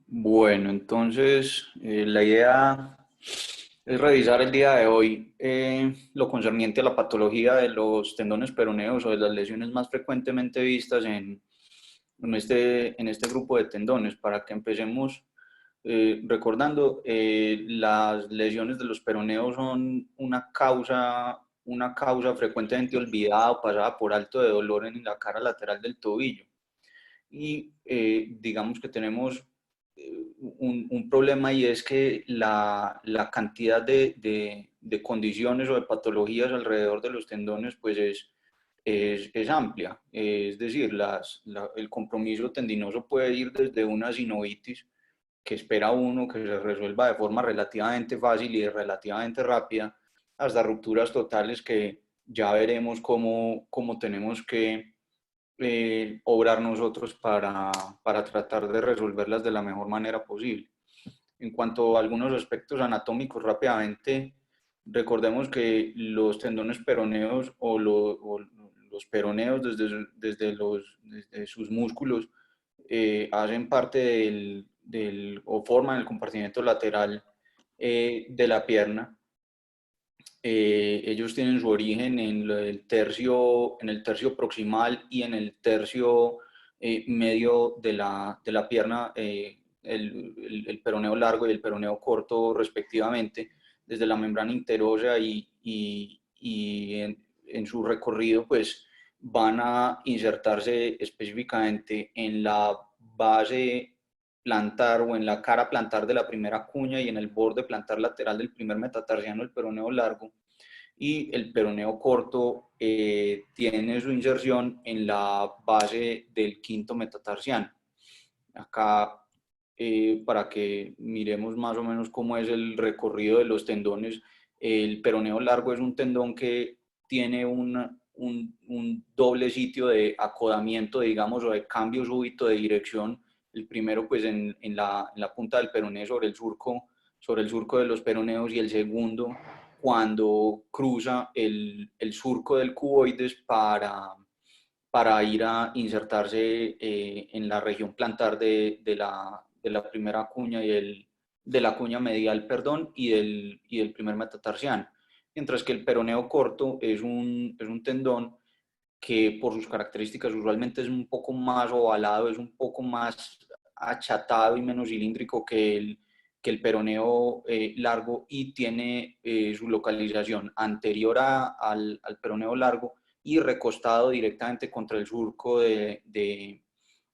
Bueno, entonces la idea es revisar el día de hoy lo concerniente a la patología de los tendones peroneos o de las lesiones más frecuentemente vistas en este grupo de tendones. Para que empecemos recordando, las lesiones de los peroneos son una causa frecuentemente olvidada o pasada por alto de dolor en la cara lateral del tobillo. Y digamos que tenemos un problema, y es que la cantidad de condiciones o de patologías alrededor de los tendones pues es amplia. Es decir, el compromiso tendinoso puede ir desde una sinovitis que espera uno que se resuelva de forma relativamente fácil y relativamente rápida, hasta rupturas totales que ya veremos cómo tenemos que obrar nosotros para tratar de resolverlas de la mejor manera posible. En cuanto a algunos aspectos anatómicos, rápidamente, recordemos que los tendones peroneos o los peroneos desde sus músculos hacen parte o forman el compartimento lateral de la pierna. Ellos tienen su origen en el tercio proximal y en el tercio medio de la pierna, el peroneo largo y el peroneo corto respectivamente, desde la membrana interósea, y en su recorrido pues van a insertarse específicamente en la base plantar o en la cara plantar de la primera cuña y en el borde plantar lateral del primer metatarsiano, el peroneo largo. Y el peroneo corto tiene su inserción en la base del quinto metatarsiano. Acá, para que miremos más o menos cómo es el recorrido de los tendones, el peroneo largo es un tendón que tiene un doble sitio de acodamiento, digamos, o de cambio súbito de dirección. El primero pues en la punta del peroné sobre el surco de los peroneos, y el segundo cuando cruza el surco del cuboides para ir a insertarse en la región plantar de la primera cuña de la cuña medial, perdón, y del primer metatarsiano. Mientras que el peroneo corto es un tendón que por sus características usualmente es un poco más ovalado, es un poco más achatado y menos cilíndrico que el peroneo largo, y tiene su localización anterior al peroneo largo y recostado directamente contra el surco de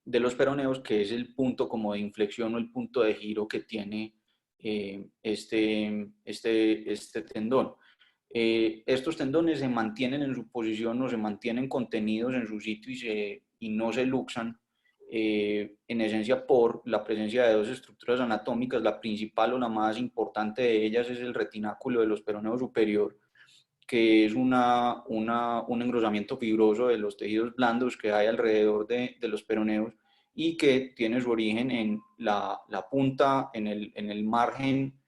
los peroneos, que es el punto como de inflexión o el punto de giro que tiene este tendón. Estos tendones se mantienen en su posición o se mantienen contenidos en su sitio y no se luxan, en esencia por la presencia de dos estructuras anatómicas. La principal o la más importante de ellas es el retináculo de los peroneos superior, que es un engrosamiento fibroso de los tejidos blandos que hay alrededor de los peroneos, y que tiene su origen en la punta, en el margen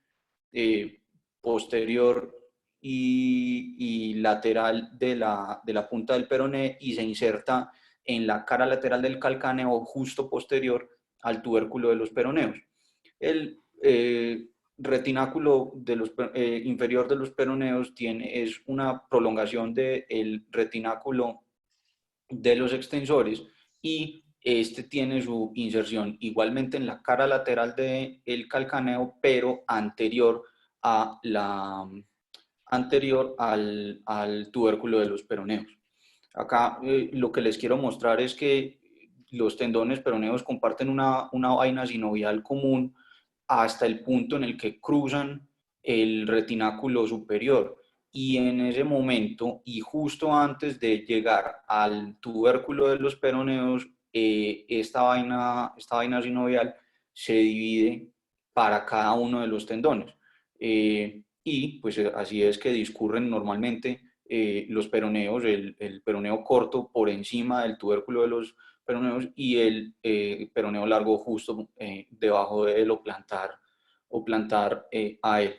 posterior y lateral de la punta del peroné, y se inserta en la cara lateral del calcáneo justo posterior al tubérculo de los peroneos. El retináculo inferior de los peroneos es una prolongación del retináculo de los extensores, y este tiene su inserción igualmente en la cara lateral del calcáneo, pero anterior al tubérculo de los peroneos. Acá lo que les quiero mostrar es que los tendones peroneos comparten una vaina sinovial común hasta el punto en el que cruzan el retináculo superior. Y en ese momento, y justo antes de llegar al tubérculo de los peroneos, esta vaina sinovial se divide para cada uno de los tendones. Y pues así es que discurren normalmente los peroneos, el peroneo corto por encima del tubérculo de los peroneos, y el peroneo largo justo debajo de él, o plantar a él.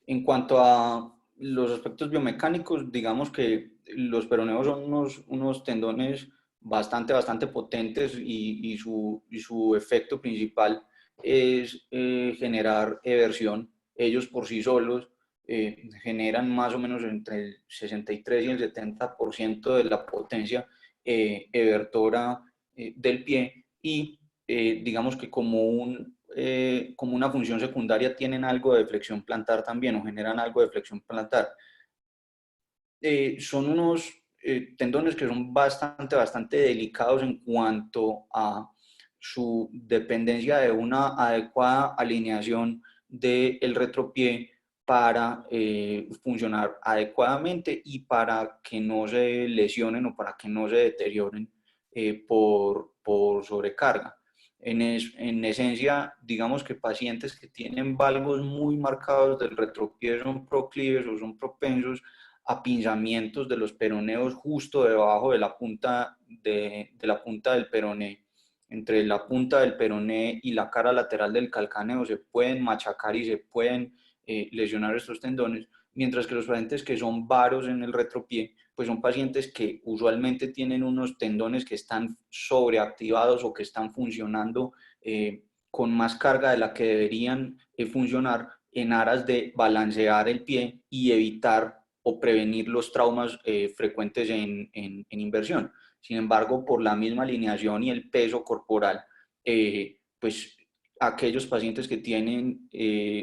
En cuanto a los aspectos biomecánicos, digamos que los peroneos son unos tendones bastante potentes y su efecto principal es generar eversión. Ellos por sí solos generan más o menos entre el 63 y el 70% de la potencia evertora del pie y digamos que como una función secundaria tienen algo de flexión plantar también o generan algo de flexión plantar. Son unos tendones que son bastante delicados en cuanto a su dependencia de una adecuada alineación del retropié para funcionar adecuadamente y para que no se lesionen o para que no se deterioren por sobrecarga. En esencia, digamos que pacientes que tienen valgos muy marcados del retropié son proclives o son propensos a pinzamientos de los peroneos justo debajo de la punta, de la punta del peroné. Entre la punta del peroné y la cara lateral del calcáneo se pueden machacar y se pueden lesionar estos tendones, mientras que los pacientes que son varos en el retropié, pues son pacientes que usualmente tienen unos tendones que están sobreactivados o que están funcionando con más carga de la que deberían funcionar en aras de balancear el pie y evitar o prevenir los traumas frecuentes en inversión. Sin embargo, por la misma alineación y el peso corporal, pues aquellos pacientes que tienen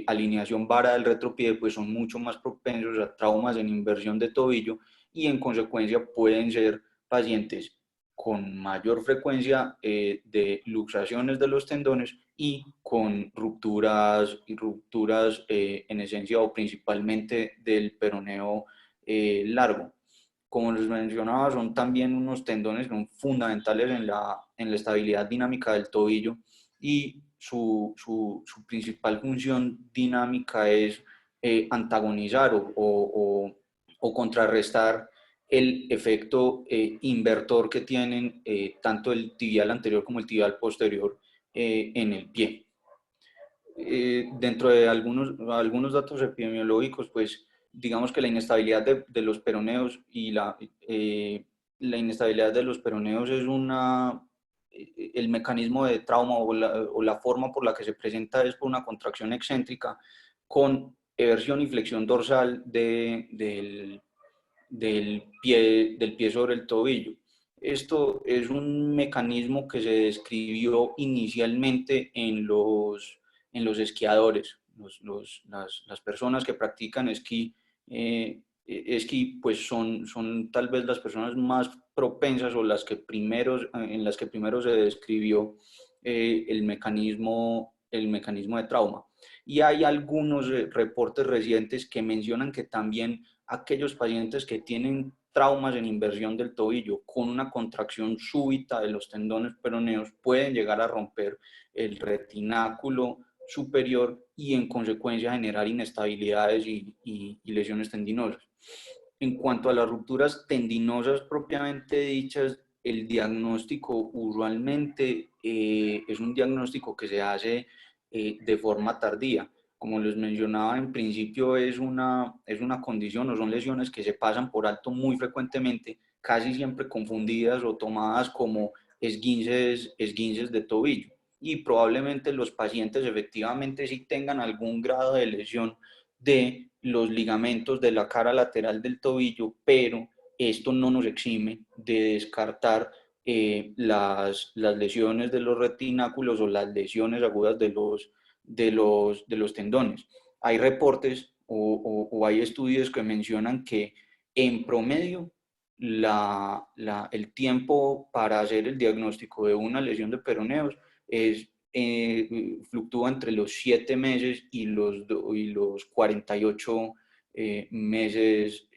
alineación vara del retropié pues son mucho más propensos a traumas en inversión de tobillo y en consecuencia pueden ser pacientes con mayor frecuencia de luxaciones de los tendones y con rupturas en esencia o principalmente del peroneo largo. Como les mencionaba, son también unos tendones que son fundamentales en la estabilidad dinámica del tobillo y su principal función dinámica es antagonizar o contrarrestar el efecto invertor que tienen tanto el tibial anterior como el tibial posterior en el pie. Dentro de algunos datos epidemiológicos, pues digamos que la inestabilidad de los peroneos y la inestabilidad de los peroneos es el mecanismo de trauma o la forma por la que se presenta es por una contracción excéntrica con eversión y flexión dorsal del pie sobre el tobillo. Esto es un mecanismo que se describió inicialmente en los esquiadores. Las personas que practican esquí pues son tal vez las personas más propensas o en las que primero se describió el mecanismo de trauma. Y hay algunos reportes recientes que mencionan que también aquellos pacientes que tienen traumas en inversión del tobillo con una contracción súbita de los tendones peroneos pueden llegar a romper el retináculo superior y en consecuencia generar inestabilidades y lesiones tendinosas. En cuanto a las rupturas tendinosas propiamente dichas, el diagnóstico usualmente es un diagnóstico que se hace de forma tardía. Como les mencionaba, en principio es una condición o son lesiones que se pasan por alto muy frecuentemente, casi siempre confundidas o tomadas como esguinces de tobillo. Y probablemente los pacientes efectivamente sí tengan algún grado de lesión de los ligamentos de la cara lateral del tobillo, pero esto no nos exime de descartar las lesiones de los retináculos o las lesiones agudas de los tendones. Hay reportes o hay estudios que mencionan que en promedio el tiempo para hacer el diagnóstico de una lesión de peroneos fluctúa entre los 7 meses y los 48 meses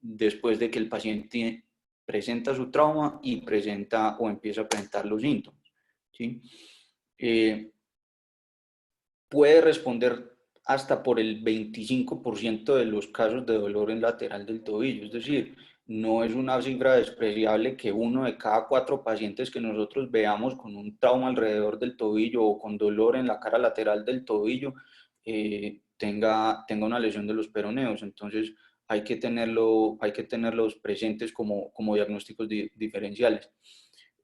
después de que el paciente presenta su trauma y presenta o empieza a presentar los síntomas. ¿Sí? Puede responder hasta por el 25% de los casos de dolor en lateral del tobillo, es decir, no es una cifra despreciable que 1 de cada 4 pacientes que nosotros veamos con un trauma alrededor del tobillo o con dolor en la cara lateral del tobillo tenga una lesión de los peroneos. Entonces hay que tenerlos presentes como diagnósticos diferenciales.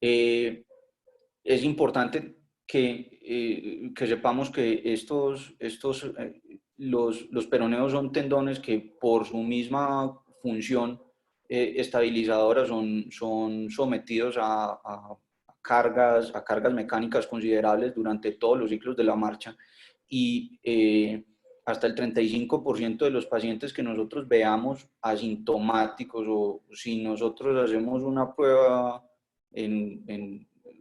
Es importante que sepamos que los peroneos son tendones que por su misma función estabilizadora son sometidos a cargas mecánicas considerables durante todos los ciclos de la marcha y hasta el 35% de los pacientes que nosotros veamos asintomáticos o si nosotros hacemos una prueba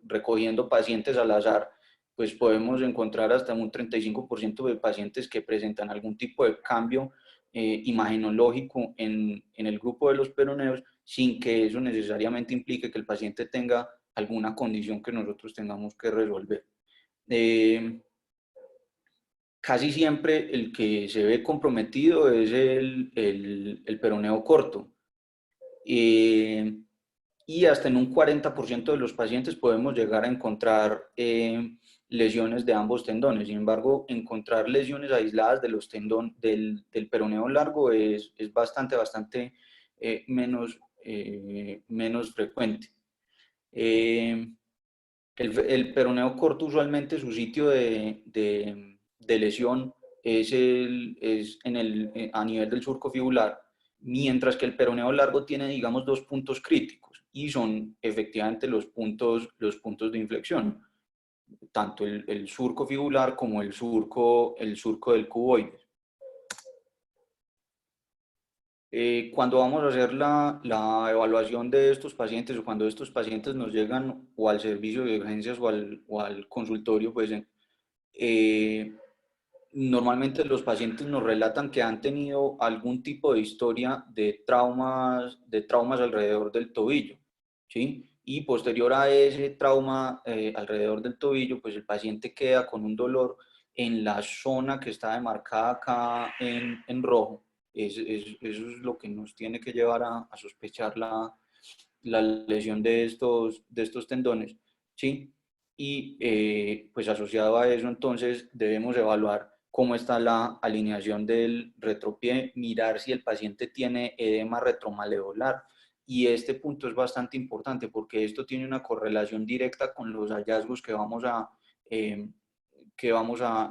recogiendo pacientes al azar, pues podemos encontrar hasta un 35% de pacientes que presentan algún tipo de cambio imagenológico en el grupo de los peroneos, sin que eso necesariamente implique que el paciente tenga alguna condición que nosotros tengamos que resolver. Casi siempre el que se ve comprometido es el peroneo corto. Y hasta en un 40% de los pacientes podemos llegar a encontrar lesiones de ambos tendones. Sin embargo, encontrar lesiones aisladas de los del peroneo largo es bastante menos frecuente. El peroneo corto usualmente su sitio de lesión es a nivel del surco fibular, mientras que el peroneo largo tiene, digamos, dos puntos críticos y son efectivamente los puntos de inflexión, tanto el surco fibular como el surco del cuboide. Cuando vamos a hacer la evaluación de estos pacientes o cuando estos pacientes nos llegan o al servicio de urgencias o al consultorio, pues normalmente los pacientes nos relatan que han tenido algún tipo de historia de traumas alrededor del tobillo, ¿sí? Y posterior a ese trauma alrededor del tobillo, pues el paciente queda con un dolor en la zona que está demarcada acá en rojo. Eso es lo que nos tiene que llevar a sospechar la lesión de estos tendones, ¿sí? Y pues asociado a eso, entonces debemos evaluar cómo está la alineación del retropié, mirar si el paciente tiene edema retromaleolar. Y este punto es bastante importante porque esto tiene una correlación directa con los hallazgos que vamos a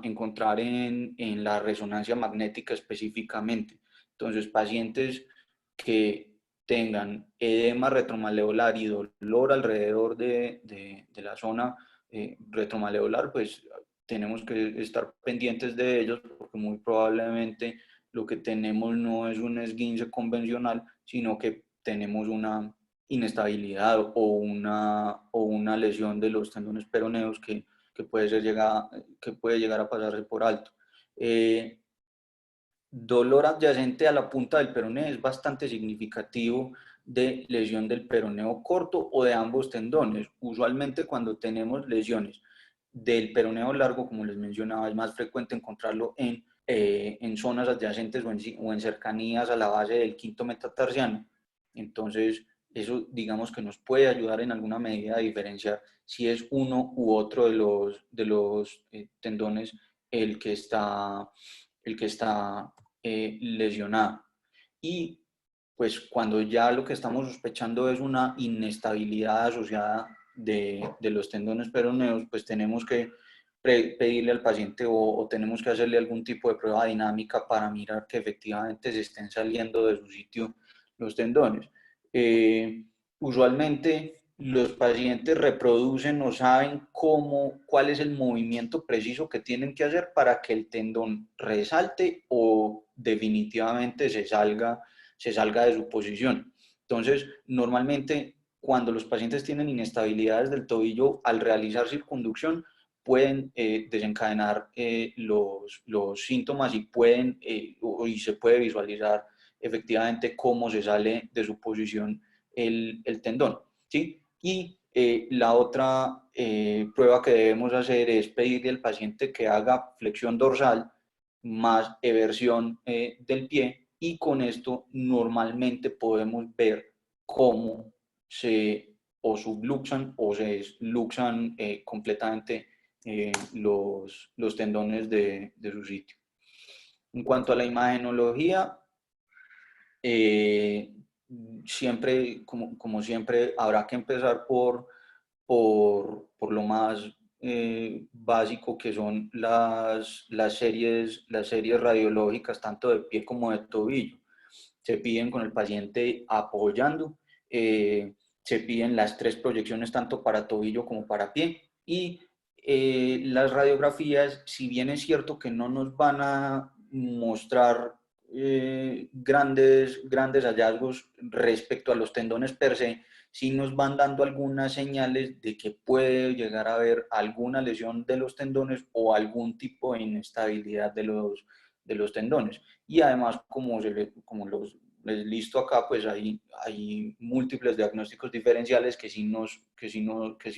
encontrar en la resonancia magnética específicamente. Entonces, pacientes que tengan edema retromaleolar y dolor alrededor de la zona retromaleolar, pues tenemos que estar pendientes de ellos porque muy probablemente lo que tenemos no es un esguince convencional, sino que tenemos una inestabilidad o una lesión de los tendones peroneos que puede llegar a pasarse por alto. Dolor adyacente a la punta del peroné es bastante significativo de lesión del peroneo corto o de ambos tendones. Usualmente cuando tenemos lesiones del peroneo largo, como les mencionaba, es más frecuente encontrarlo en zonas adyacentes o en cercanías a la base del quinto metatarsiano. Entonces, eso digamos que nos puede ayudar en alguna medida a diferenciar si es uno u otro de los tendones el que está lesionado. Y pues cuando ya lo que estamos sospechando es una inestabilidad asociada de los tendones peroneos, pues tenemos que pedirle al paciente o tenemos que hacerle algún tipo de prueba dinámica para mirar que efectivamente se estén saliendo de su sitio los tendones. Usualmente los pacientes reproducen o saben cuál es el movimiento preciso que tienen que hacer para que el tendón resalte o definitivamente se salga de su posición. Entonces, normalmente cuando los pacientes tienen inestabilidades del tobillo, al realizar circunducción, pueden desencadenar los síntomas y se puede visualizar efectivamente cómo se sale de su posición el tendón, ¿sí? Y la otra prueba que debemos hacer es pedirle al paciente que haga flexión dorsal más eversión del pie y con esto normalmente podemos ver cómo o subluxan o se luxan completamente los tendones de su sitio. En cuanto a la imagenología, siempre, como siempre, habrá que empezar por lo más básico que son las series radiológicas, tanto de pie como de tobillo. Se piden con el paciente apoyando, se piden las 3 proyecciones tanto para tobillo como para pie, y las radiografías, si bien es cierto que no nos van a mostrar grandes hallazgos respecto a los tendones per se, sí nos van dando algunas señales de que puede llegar a haber alguna lesión de los tendones o algún tipo de inestabilidad de los tendones. Y además, como les listo acá, pues hay múltiples diagnósticos diferenciales que sí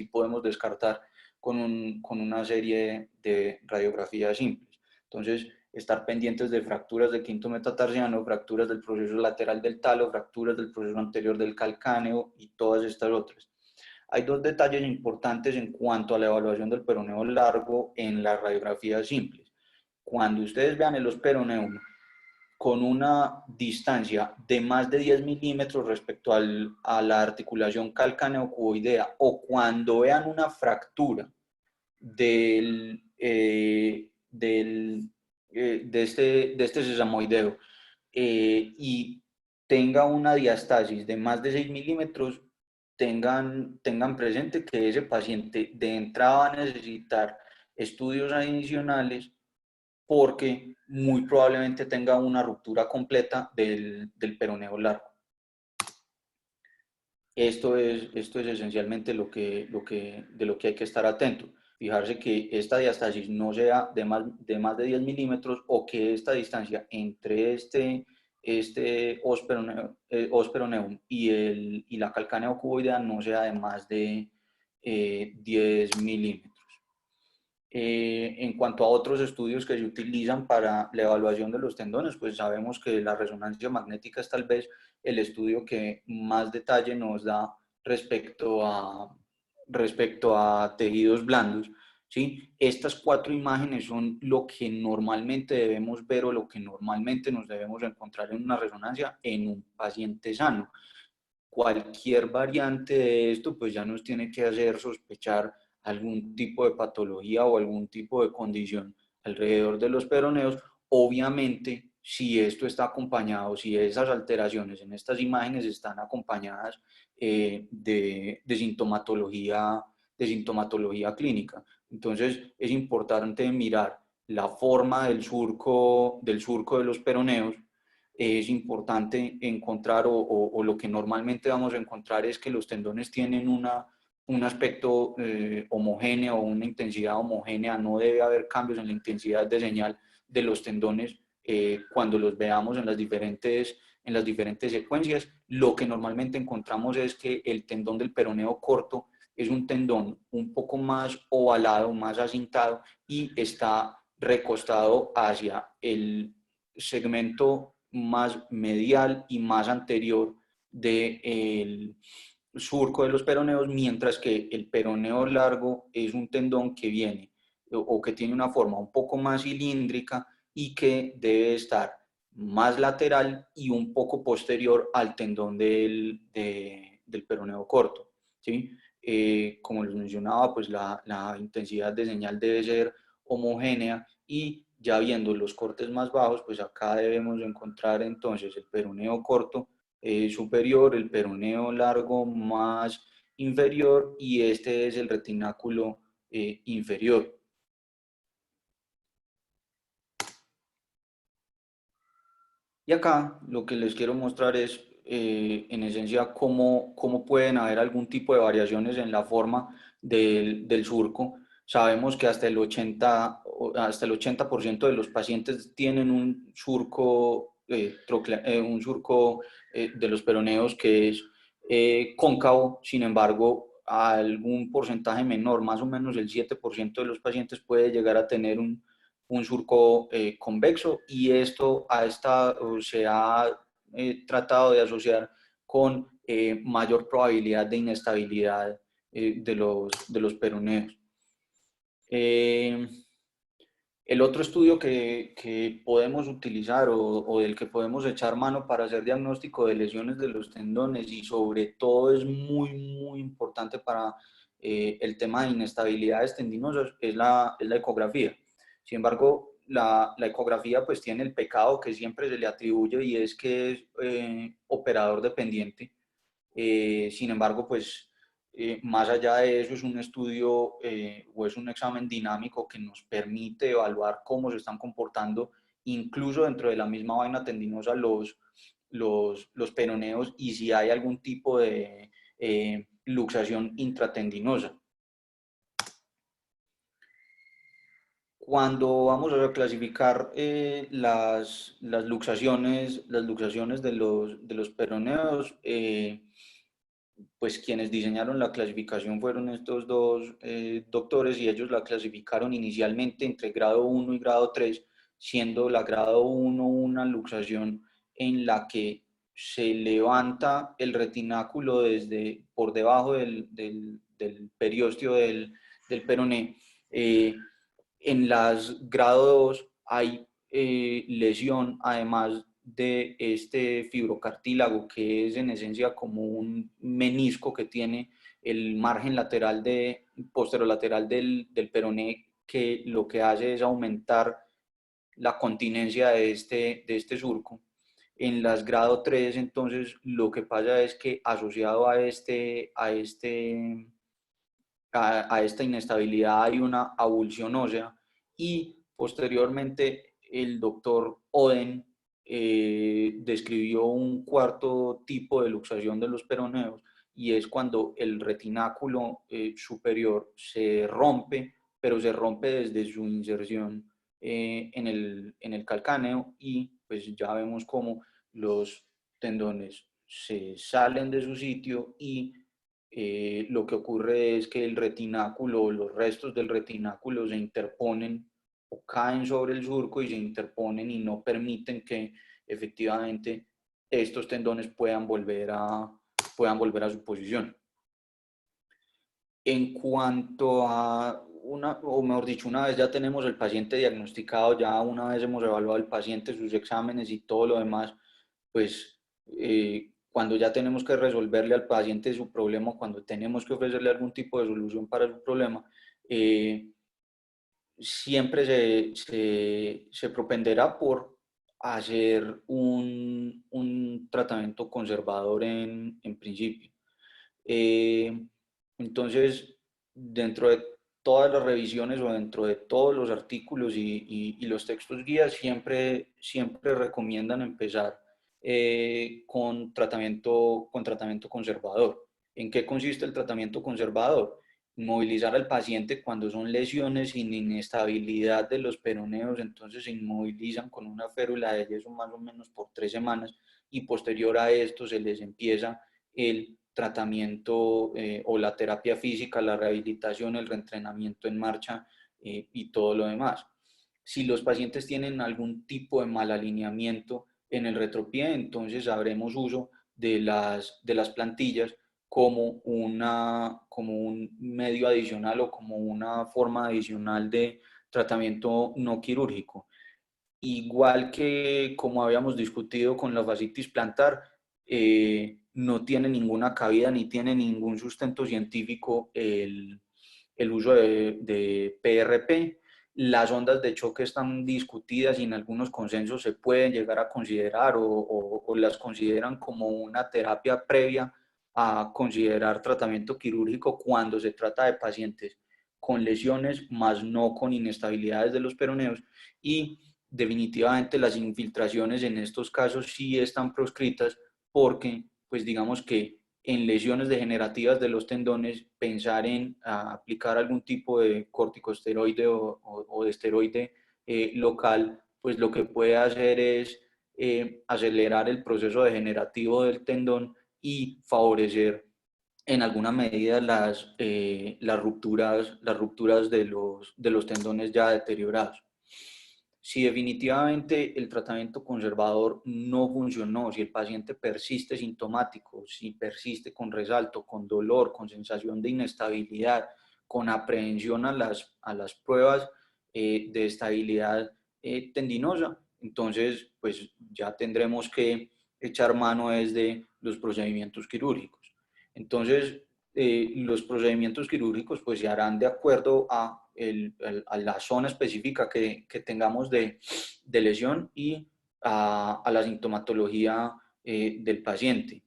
podemos descartar con una serie de radiografías simples. Entonces, estar pendientes de fracturas del quinto metatarsiano, fracturas del proceso lateral del talo, fracturas del proceso anterior del calcáneo y todas estas otras. Hay 2 detalles importantes en cuanto a la evaluación del peroneo largo en las radiografías simples. Cuando ustedes vean el osperoneumo con una distancia de más de 10 milímetros respecto a la articulación calcáneo-cuboidea, o cuando vean una fractura de este sesamoideo y tenga una diastasis de más de 6 milímetros, tengan presente que ese paciente de entrada va a necesitar estudios adicionales porque muy probablemente tenga una ruptura completa del peroneo largo. Esto es esencialmente de lo que hay que estar atento. Fijarse que esta diastasis no sea de más de 10 milímetros, o que esta distancia entre este osperoneum y la calcáneo cuboidea no sea de más de 10 milímetros. En cuanto a otros estudios que se utilizan para la evaluación de los tendones, pues sabemos que la resonancia magnética es tal vez el estudio que más detalle nos da respecto a tejidos blandos. ¿Sí? Estas 4 imágenes son lo que normalmente debemos ver o lo que normalmente nos debemos encontrar en una resonancia en un paciente sano. Cualquier variante de esto pues ya nos tiene que hacer sospechar algún tipo de patología o algún tipo de condición alrededor de los peroneos. Obviamente, si esto está acompañado, si esas alteraciones en estas imágenes están acompañadas de sintomatología clínica. Entonces, es importante mirar la forma del surco de los peroneos. Es importante encontrar, o lo que normalmente vamos a encontrar es que los tendones tienen un aspecto homogéneo o una intensidad homogénea. No debe haber cambios en la intensidad de señal de los tendones cuando los veamos en las diferentes secuencias. Lo que normalmente encontramos es que el tendón del peroneo corto es un tendón un poco más ovalado, más acintado, y está recostado hacia el segmento más medial y más anterior del surco de los peroneos, mientras que el peroneo largo es un tendón que viene o que tiene una forma un poco más cilíndrica y que debe estar más lateral y un poco posterior al tendón del peroneo corto. ¿Sí? Como les mencionaba, pues la intensidad de señal debe ser homogénea, y ya viendo los cortes más bajos, pues acá debemos encontrar entonces el peroneo corto superior, el peroneo largo más inferior, y este es el retináculo inferior. Y acá lo que les quiero mostrar es, en esencia, cómo pueden haber algún tipo de variaciones en la forma del surco. Sabemos que hasta el 80% de los pacientes tienen un surco de los peroneos que es cóncavo. Sin embargo, algún porcentaje menor, más o menos el 7% de los pacientes, puede llegar a tener un surco convexo, y esto se ha tratado de asociar con mayor probabilidad de inestabilidad de los peroneos. El otro estudio que podemos utilizar, o del que podemos echar mano para hacer diagnóstico de lesiones de los tendones, y sobre todo es muy, muy importante para el tema de inestabilidades tendinosas es la ecografía. Sin embargo, la ecografía pues tiene el pecado que siempre se le atribuye y es que es operador dependiente. Sin embargo, pues más allá de eso es un estudio o es un examen dinámico que nos permite evaluar cómo se están comportando incluso dentro de la misma vaina tendinosa los peroneos y si hay algún tipo de luxación intratendinosa. Cuando vamos a clasificar las luxaciones de los peroneos, pues quienes diseñaron la clasificación fueron estos dos doctores y ellos la clasificaron inicialmente entre grado 1 y grado 3, siendo la grado 1 una luxación en la que se levanta el retináculo desde por debajo del periósteo del peroné. En las grado 2 hay lesión, además de este fibrocartílago, que es en esencia como un menisco que tiene el margen lateral posterolateral del peroné, que lo que hace es aumentar la continencia de este surco. En las grado 3, entonces, lo que pasa es que asociado a esta inestabilidad hay una avulsión ósea y posteriormente el doctor Oden describió un cuarto tipo de luxación de los peroneos y es cuando el retináculo superior se rompe, pero se rompe desde su inserción en el calcáneo y pues ya vemos cómo los tendones se salen de su sitio y lo que ocurre es que el retináculo, los restos del retináculo se interponen o caen sobre el surco y se interponen y no permiten que efectivamente estos tendones puedan volver a su posición. En cuanto a o mejor dicho, una vez ya tenemos el paciente diagnosticado, ya una vez hemos evaluado al paciente, sus exámenes y todo lo demás, pues cuando ya tenemos que resolverle al paciente su problema, cuando tenemos que ofrecerle algún tipo de solución para su problema, siempre se propenderá por hacer un tratamiento conservador en principio. Entonces, dentro de todas las revisiones o dentro de todos los artículos y los textos guías, siempre recomiendan empezar con tratamiento conservador. ¿En qué consiste el tratamiento conservador? Inmovilizar al paciente cuando son lesiones sin inestabilidad de los peroneos, entonces se inmovilizan con una férula de yeso más o menos por 3 semanas y posterior a esto se les empieza el tratamiento o la terapia física, la rehabilitación, el reentrenamiento en marcha y todo lo demás. Si los pacientes tienen algún tipo de mal alineamiento en el retropié, entonces haremos uso de las plantillas como un medio adicional o como una forma adicional de tratamiento no quirúrgico. Igual que como habíamos discutido con la fascitis plantar, no tiene ninguna cabida ni tiene ningún sustento científico el uso de PRP. Las ondas de choque están discutidas y en algunos consensos se pueden llegar a considerar o las consideran como una terapia previa a considerar tratamiento quirúrgico cuando se trata de pacientes con lesiones, más no con inestabilidades de los peroneos. Y definitivamente las infiltraciones en estos casos sí están proscritas porque, pues digamos que en lesiones degenerativas de los tendones, pensar en aplicar algún tipo de corticosteroide o de esteroide local, pues lo que puede hacer es acelerar el proceso degenerativo del tendón y favorecer en alguna medida las rupturas de los tendones ya deteriorados. Si definitivamente el tratamiento conservador no funcionó, si el paciente persiste sintomático, si persiste con resalto, con dolor, con sensación de inestabilidad, con aprehensión a las pruebas de estabilidad tendinosa, entonces pues ya tendremos que echar mano desde los procedimientos quirúrgicos. Entonces, los procedimientos quirúrgicos pues se harán de acuerdo a la zona específica que tengamos de lesión y a la sintomatología del paciente.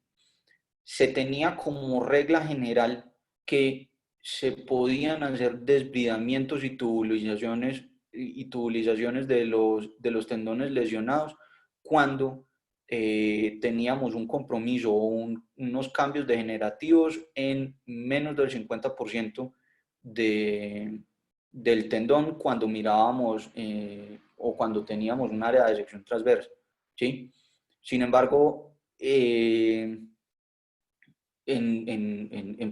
Se tenía como regla general que se podían hacer desbridamientos y tubulizaciones de los tendones lesionados cuando teníamos un compromiso o unos cambios degenerativos en menos del 50% del tendón cuando mirábamos o cuando teníamos un área de sección transversa, ¿sí? Sin embargo, en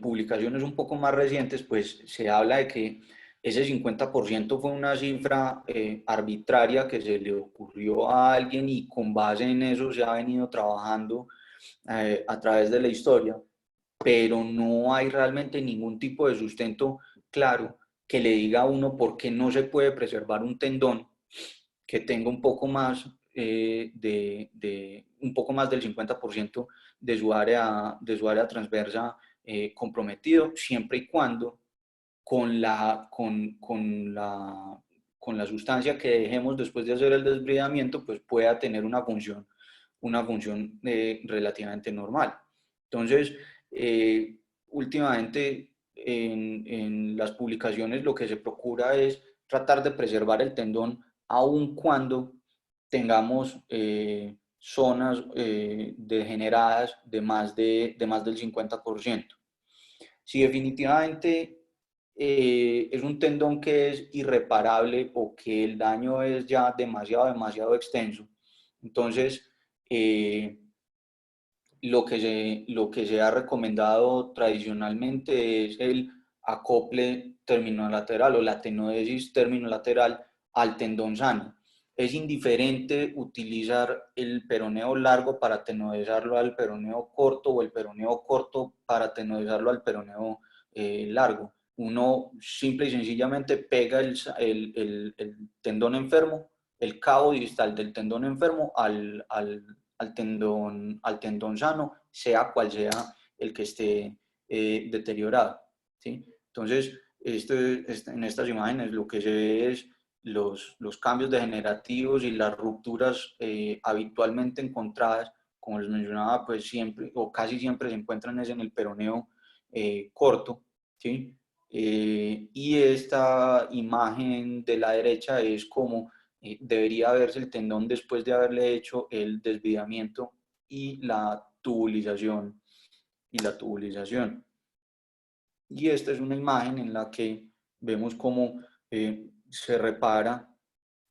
publicaciones un poco más recientes, pues se habla de que ese 50% fue una cifra arbitraria que se le ocurrió a alguien y con base en eso se ha venido trabajando a través de la historia, pero no hay realmente ningún tipo de sustento claro que le diga a uno por qué no se puede preservar un tendón que tenga un poco más, un poco más del 50% de su área transversa comprometido, siempre y cuando con la sustancia que dejemos después de hacer el desbridamiento, pues pueda tener una función relativamente normal. Entonces, últimamente en las publicaciones lo que se procura es tratar de preservar el tendón aun cuando tengamos zonas degeneradas de más del 50%. Si definitivamente es un tendón que es irreparable o que el daño es ya demasiado extenso, entonces lo que se ha recomendado tradicionalmente es el acople terminolateral o la tenodesis terminolateral al tendón sano. Es indiferente utilizar el peroneo largo para tenodizarlo al peroneo corto o el peroneo corto para tenodizarlo al peroneo largo. Uno simple y sencillamente pega el tendón enfermo, el cabo distal del tendón enfermo al tendón sano, sea cual sea el que esté deteriorado, ¿sí? Entonces, en estas imágenes lo que se ve es los cambios degenerativos y las rupturas habitualmente encontradas, como les mencionaba, pues siempre o casi siempre se encuentran en el peroneo corto, ¿sí? Y esta imagen de la derecha es como debería verse el tendón después de haberle hecho el desviamiento y la tubulización. Y esta es una imagen en la que vemos cómo se repara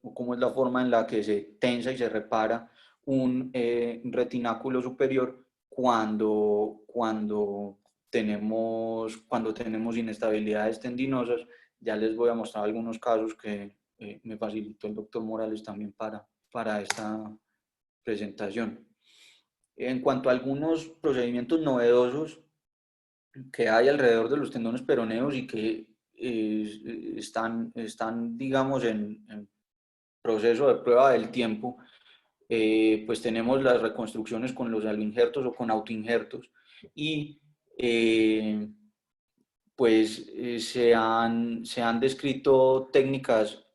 o cómo es la forma en la que se tensa y se repara un retináculo superior cuando tenemos inestabilidades tendinosas. Ya les voy a mostrar algunos casos que me facilitó el doctor Morales también para esta presentación. En cuanto a algunos procedimientos novedosos que hay alrededor de los tendones peroneos y que están, digamos, en proceso de prueba del tiempo, pues tenemos las reconstrucciones con los aloinjertos o con autoinjertos y pues se han descrito técnicas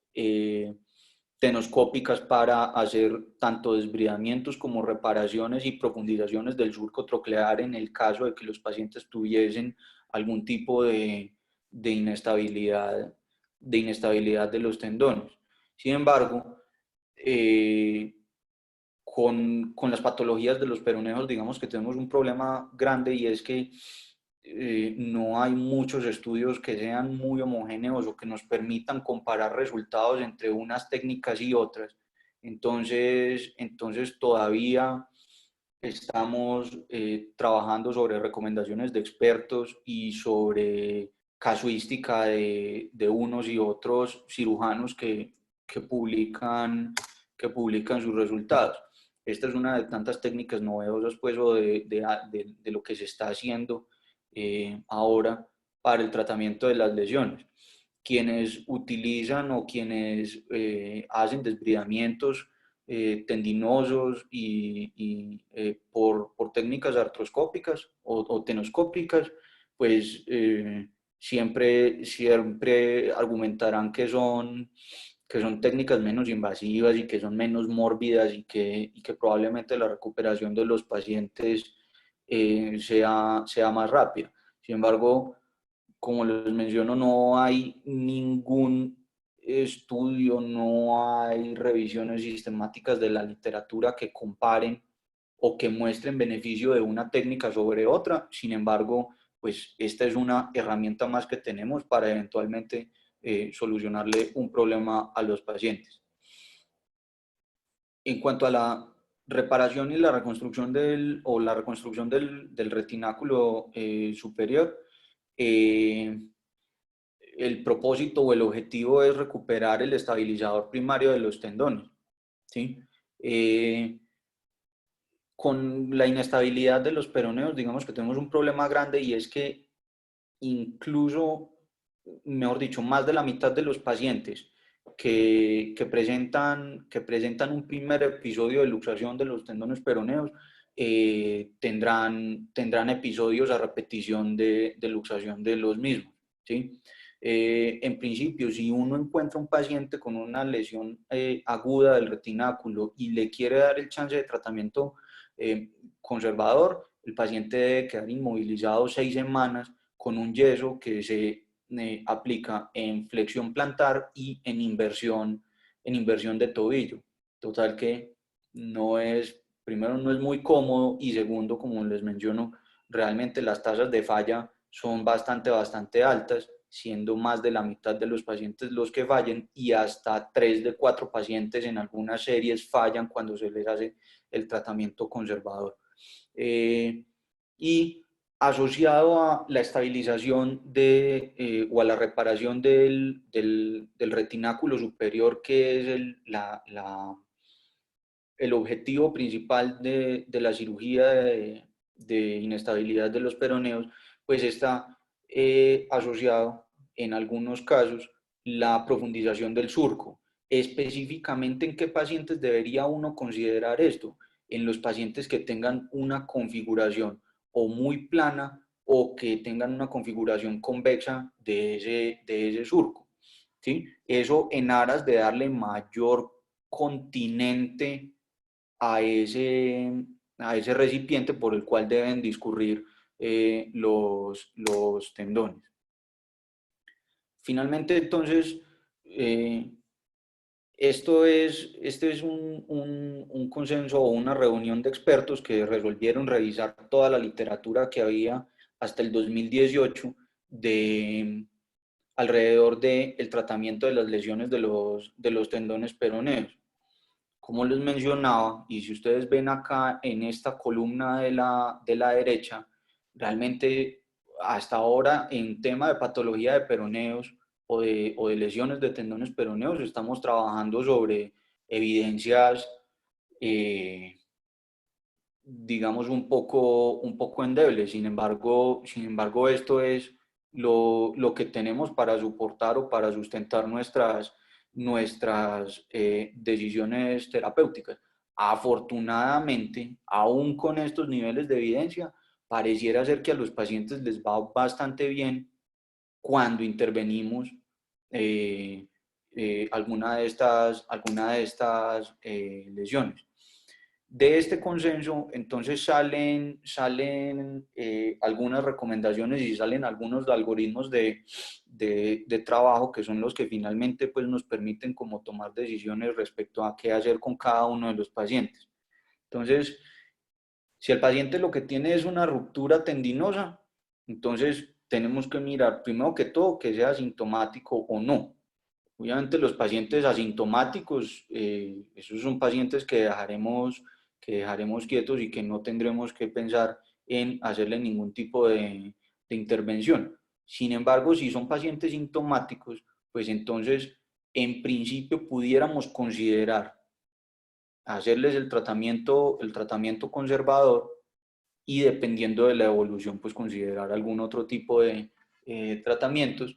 tenoscópicas para hacer tanto desbridamientos como reparaciones y profundizaciones del surco troclear en el caso de que los pacientes tuviesen algún tipo de inestabilidad de los tendones. Sin embargo, con las patologías de los peroneos, digamos que tenemos un problema grande y es que no hay muchos estudios que sean muy homogéneos o que nos permitan comparar resultados entre unas técnicas y otras. Entonces todavía estamos trabajando sobre recomendaciones de expertos y sobre casuística de unos y otros cirujanos que publican sus resultados. Esta es una de tantas técnicas novedosas, pues, o de lo que se está haciendo ahora para el tratamiento de las lesiones. Quienes utilizan o quienes hacen desbridamientos tendinosos por técnicas artroscópicas o tenoscópicas, pues siempre argumentarán que son técnicas menos invasivas y que son menos mórbidas y que probablemente la recuperación de los pacientes sea más rápida. Sin embargo, como les menciono, no hay ningún estudio, no hay revisiones sistemáticas de la literatura que comparen o que muestren beneficio de una técnica sobre otra. Sin embargo, pues esta es una herramienta más que tenemos para eventualmente solucionarle un problema a los pacientes. En cuanto a la reparación y la reconstrucción del retináculo superior, eh, el propósito o el objetivo es recuperar el estabilizador primario de los tendones, ¿sí? Con la inestabilidad de los peroneos, digamos que tenemos un problema grande, y es que incluso, mejor dicho, más de la mitad de los pacientes que presentan un primer episodio de luxación de los tendones peroneos tendrán episodios a repetición de luxación de los mismos, ¿sí? En principio, si uno encuentra un paciente con una lesión aguda del retináculo y le quiere dar el chance de tratamiento conservador, el paciente debe quedar inmovilizado 6 semanas con un yeso que se aplica en flexión plantar y en inversión de tobillo. Total que primero no es muy cómodo, y segundo, como les menciono, realmente las tasas de falla son bastante altas, siendo más de la mitad de los pacientes los que fallen, y hasta 3 de 4 pacientes en algunas series fallan cuando se les hace el tratamiento conservador. Y asociado a la estabilización o a la reparación del retináculo superior, que es el objetivo principal de la cirugía de inestabilidad de los peroneos, pues está asociado en algunos casos la profundización del surco. Específicamente, ¿en qué pacientes debería uno considerar esto? En los pacientes que tengan una configuración o muy plana o que tengan una configuración convexa de ese surco, ¿sí? Eso en aras de darle mayor continente a ese recipiente por el cual deben discurrir los tendones. Finalmente, entonces, este es un consenso o una reunión de expertos que resolvieron revisar toda la literatura que había hasta el 2018 alrededor del tratamiento de las lesiones de los tendones peroneos. Como les mencionaba, y si ustedes ven acá en esta columna de la derecha, realmente hasta ahora en tema de patología de peroneos o de lesiones de tendones peroneos estamos trabajando sobre evidencias, digamos, un poco endebles. Sin embargo, esto es lo que tenemos para soportar o para sustentar nuestras decisiones terapéuticas. Afortunadamente, aún con estos niveles de evidencia, pareciera ser que a los pacientes les va bastante bien cuando intervenimos alguna de estas lesiones. De este consenso, entonces salen algunas recomendaciones y salen algunos algoritmos de trabajo, que son los que finalmente pues, nos permiten como tomar decisiones respecto a qué hacer con cada uno de los pacientes. Entonces, si el paciente lo que tiene es una ruptura tendinosa, entonces tenemos que mirar primero que todo que sea asintomático o no. Obviamente los pacientes asintomáticos, esos son pacientes que dejaremos quietos y que no tendremos que pensar en hacerle ningún tipo de intervención. Sin embargo, si son pacientes sintomáticos, pues entonces en principio pudiéramos considerar hacerles el tratamiento conservador, y dependiendo de la evolución, pues considerar algún otro tipo de tratamientos.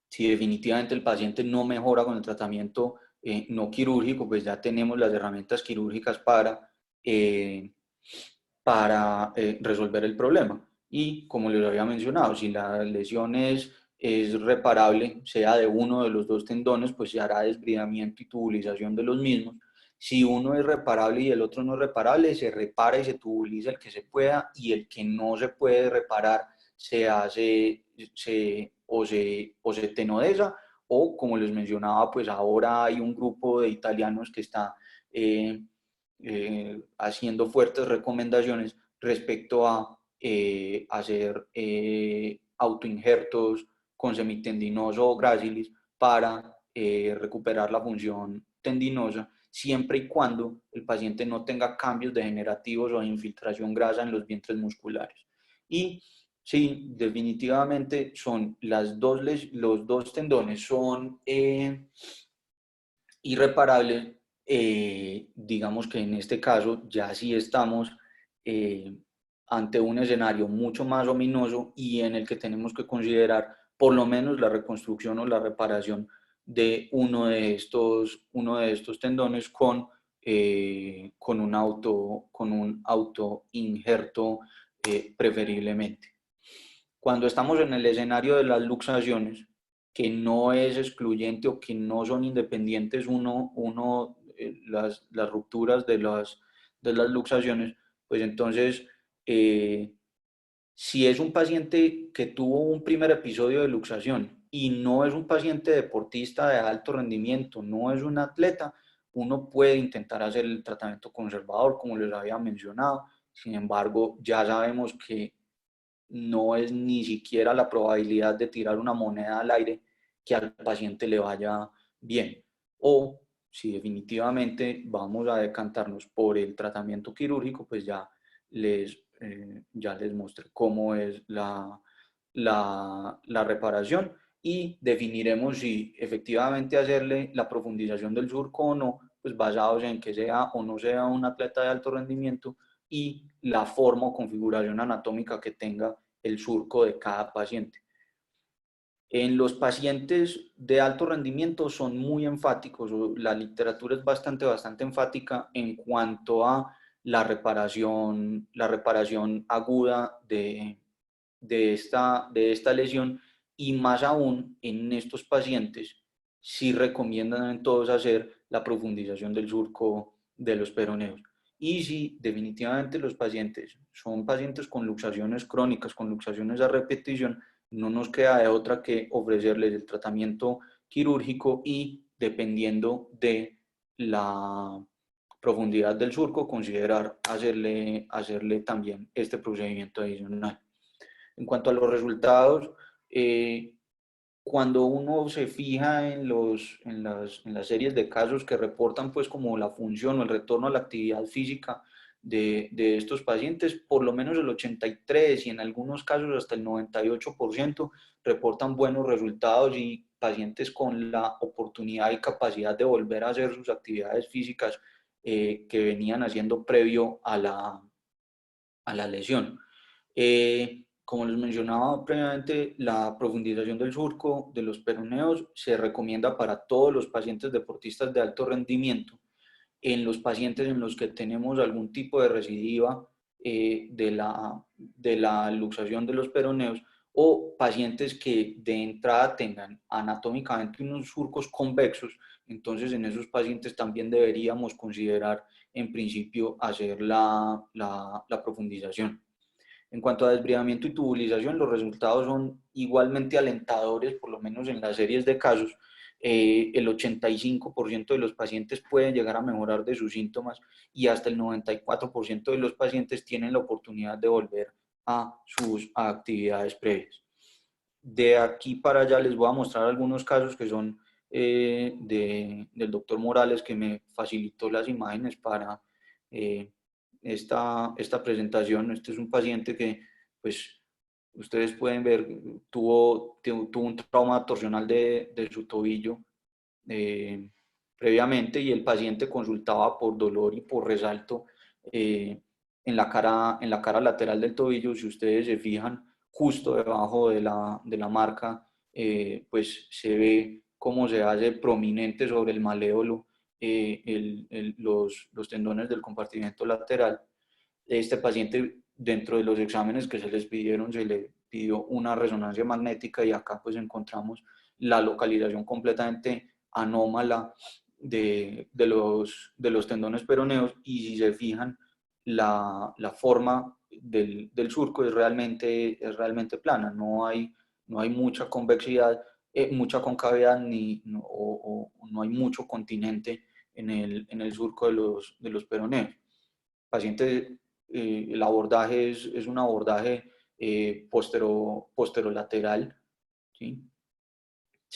Si definitivamente el paciente no mejora con el tratamiento no quirúrgico, pues ya tenemos las herramientas quirúrgicas para resolver el problema. Y como les había mencionado, si la lesión es reparable, sea de uno de los dos tendones, pues se hará desbridamiento y tubulización de los mismos. Si uno es reparable y el otro no es reparable, se repara y se tubuliza el que se pueda, y el que no se puede reparar se hace o se tenodeza, o como les mencionaba, pues ahora hay un grupo de italianos que está eh, haciendo fuertes recomendaciones respecto a hacer autoinjertos con semitendinoso o grácilis para recuperar la función tendinosa, siempre y cuando el paciente no tenga cambios degenerativos o de infiltración grasa en los vientres musculares. Y sí, definitivamente son los dos tendones son irreparables. Digamos que en este caso ya sí estamos eh, ante un escenario mucho más ominoso y en el que tenemos que considerar por lo menos la reconstrucción o la reparación de uno de estos tendones con un auto injerto preferiblemente. Cuando estamos en el escenario de las luxaciones, que no es excluyente o que no son independientes las rupturas de las luxaciones, pues entonces, si es un paciente que tuvo un primer episodio de luxación y no es un paciente deportista de alto rendimiento, no es un atleta, uno puede intentar hacer el tratamiento conservador, como les había mencionado. Sin embargo, ya sabemos que no es ni siquiera la probabilidad de tirar una moneda al aire que al paciente le vaya bien. O si definitivamente vamos a decantarnos por el tratamiento quirúrgico, pues ya les mostré cómo es la reparación, y definiremos si efectivamente hacerle la profundización del surco o no, pues basados en que sea o no sea un atleta de alto rendimiento y la forma o configuración anatómica que tenga el surco de cada paciente. En los pacientes de alto rendimiento son muy enfáticos, la literatura es bastante enfática en cuanto a la reparación aguda de esta lesión, y más aún en estos pacientes sí recomiendan en todos hacer la profundización del surco de los peroneos. Y si definitivamente los pacientes son pacientes con luxaciones crónicas, con luxaciones a repetición, no nos queda de otra que ofrecerles el tratamiento quirúrgico y, dependiendo de la profundidad del surco, considerar hacerle también este procedimiento adicional. En cuanto a los resultados, eh, cuando uno se fija en las series de casos que reportan pues como la función o el retorno a la actividad física de estos pacientes, por lo menos el 83% y en algunos casos hasta el 98% reportan buenos resultados, y pacientes con la oportunidad y capacidad de volver a hacer sus actividades físicas que venían haciendo previo a la lesión. Como les mencionaba previamente, la profundización del surco de los peroneos se recomienda para todos los pacientes deportistas de alto rendimiento. En los pacientes en los que tenemos algún tipo de recidiva de la luxación de los peroneos, o pacientes que de entrada tengan anatómicamente unos surcos convexos, entonces en esos pacientes también deberíamos considerar en principio hacer la profundización. En cuanto a desbridamiento y tubulización, los resultados son igualmente alentadores, por lo menos en las series de casos. El 85% de los pacientes pueden llegar a mejorar de sus síntomas, y hasta el 94% de los pacientes tienen la oportunidad de volver a sus actividades previas. De aquí para allá les voy a mostrar algunos casos que son del doctor Morales, que me facilitó las imágenes para eh, esta presentación. Este es un paciente que, pues, ustedes pueden ver, tuvo un trauma torsional de su tobillo eh, previamente, y el paciente consultaba por dolor y por resalto en la cara lateral del tobillo. Si ustedes se fijan, justo debajo de la marca, pues se ve cómo se hace prominente sobre el maléolo los tendones del compartimento lateral. Este paciente dentro de los exámenes que se les pidieron, se le pidió una resonancia magnética y acá pues encontramos la localización completamente anómala de los tendones peroneos, y si se fijan, la forma del surco es realmente plana, no hay mucha convexidad, mucha concavidad, o no hay mucho continente en el surco de los peroneos. Paciente, el abordaje es un abordaje posterolateral, ¿sí?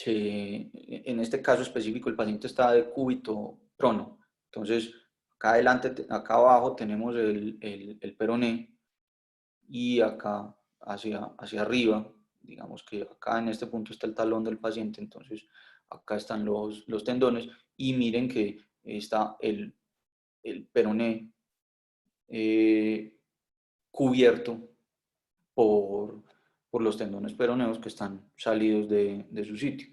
En este caso específico el paciente está de cúbito prono, entonces acá adelante, acá abajo tenemos el peroné, y acá hacia arriba, digamos que acá en este punto está el talón del paciente, entonces acá están los tendones, y miren que está el peroné cubierto por los tendones peroneos que están salidos de su sitio.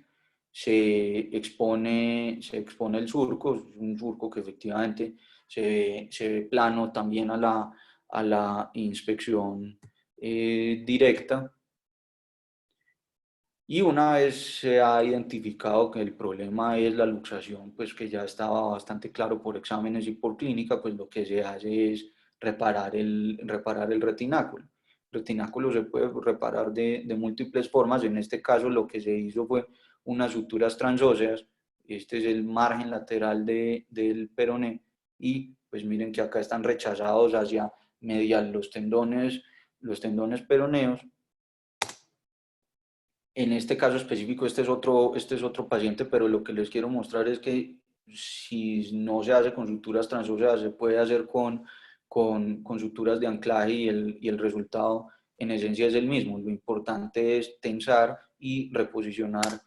Se expone el surco, es un surco que efectivamente se ve plano también a la inspección directa. Y una vez se ha identificado que el problema es la luxación, pues que ya estaba bastante claro por exámenes y por clínica, pues lo que se hace es reparar el retináculo. El retináculo se puede reparar de múltiples formas. En este caso lo que se hizo fue unas suturas transóseas. Este es el margen lateral del peroné, y pues miren que acá están rechazados hacia medial los tendones peroneos. En este caso específico, este es otro paciente, pero lo que les quiero mostrar es que si no se hace con suturas transóseas, se puede hacer con suturas de anclaje, y el resultado en esencia es el mismo. Lo importante es tensar y reposicionar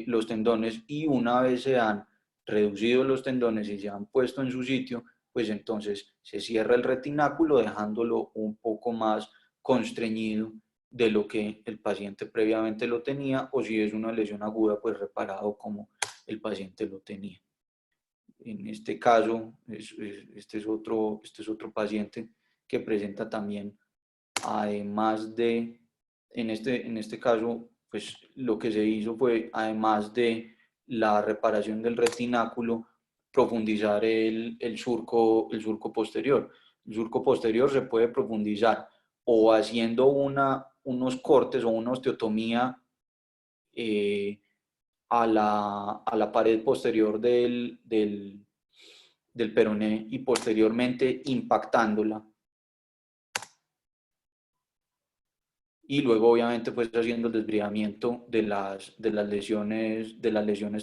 los tendones, y una vez se han reducido los tendones y se han puesto en su sitio, pues entonces se cierra el retináculo dejándolo un poco más constreñido de lo que el paciente previamente lo tenía, o si es una lesión aguda, pues reparado como el paciente lo tenía. En este caso, este es otro paciente que presenta también, además de, en este caso, pues lo que se hizo fue, además de la reparación del retináculo, profundizar el surco posterior. El surco posterior se puede profundizar o haciendo unos cortes o una osteotomía a la pared posterior del peroné, y posteriormente impactándola, y luego obviamente pues haciendo el desbridamiento de las lesiones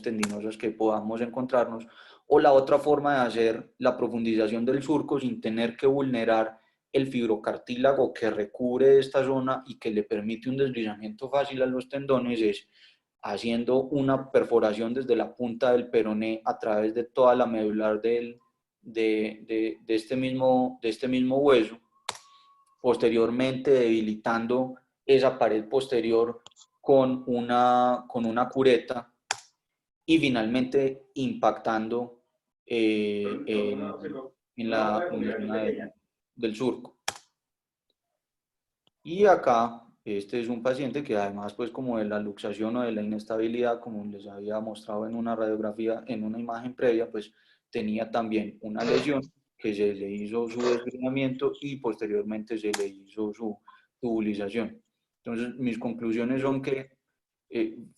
tendinosas que podamos encontrarnos. O la otra forma de hacer la profundización del surco sin tener que vulnerar el fibrocartílago que recubre esta zona y que le permite un deslizamiento fácil a los tendones, es haciendo una perforación desde la punta del peroné a través de toda la medular de este mismo hueso, posteriormente debilitando esa pared posterior con una cureta, y finalmente impactando en la zona del surco. Y acá, este es un paciente que además, pues como de la luxación o de la inestabilidad, como les había mostrado en una radiografía, en una imagen previa, pues tenía también una lesión que se le hizo su desgrenamiento y posteriormente se le hizo su tubulización. Entonces, mis conclusiones son que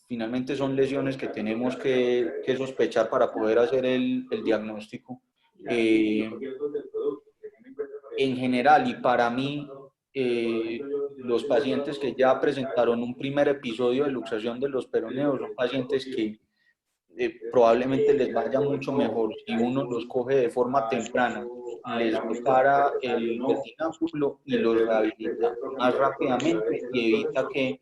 finalmente son lesiones que tenemos que sospechar para poder hacer el diagnóstico. En general, y para mí, los pacientes que ya presentaron un primer episodio de luxación de los peroneos son pacientes que probablemente les vaya mucho mejor si uno los coge de forma temprana, les repara el retináculo y los rehabilita más rápidamente, y evita que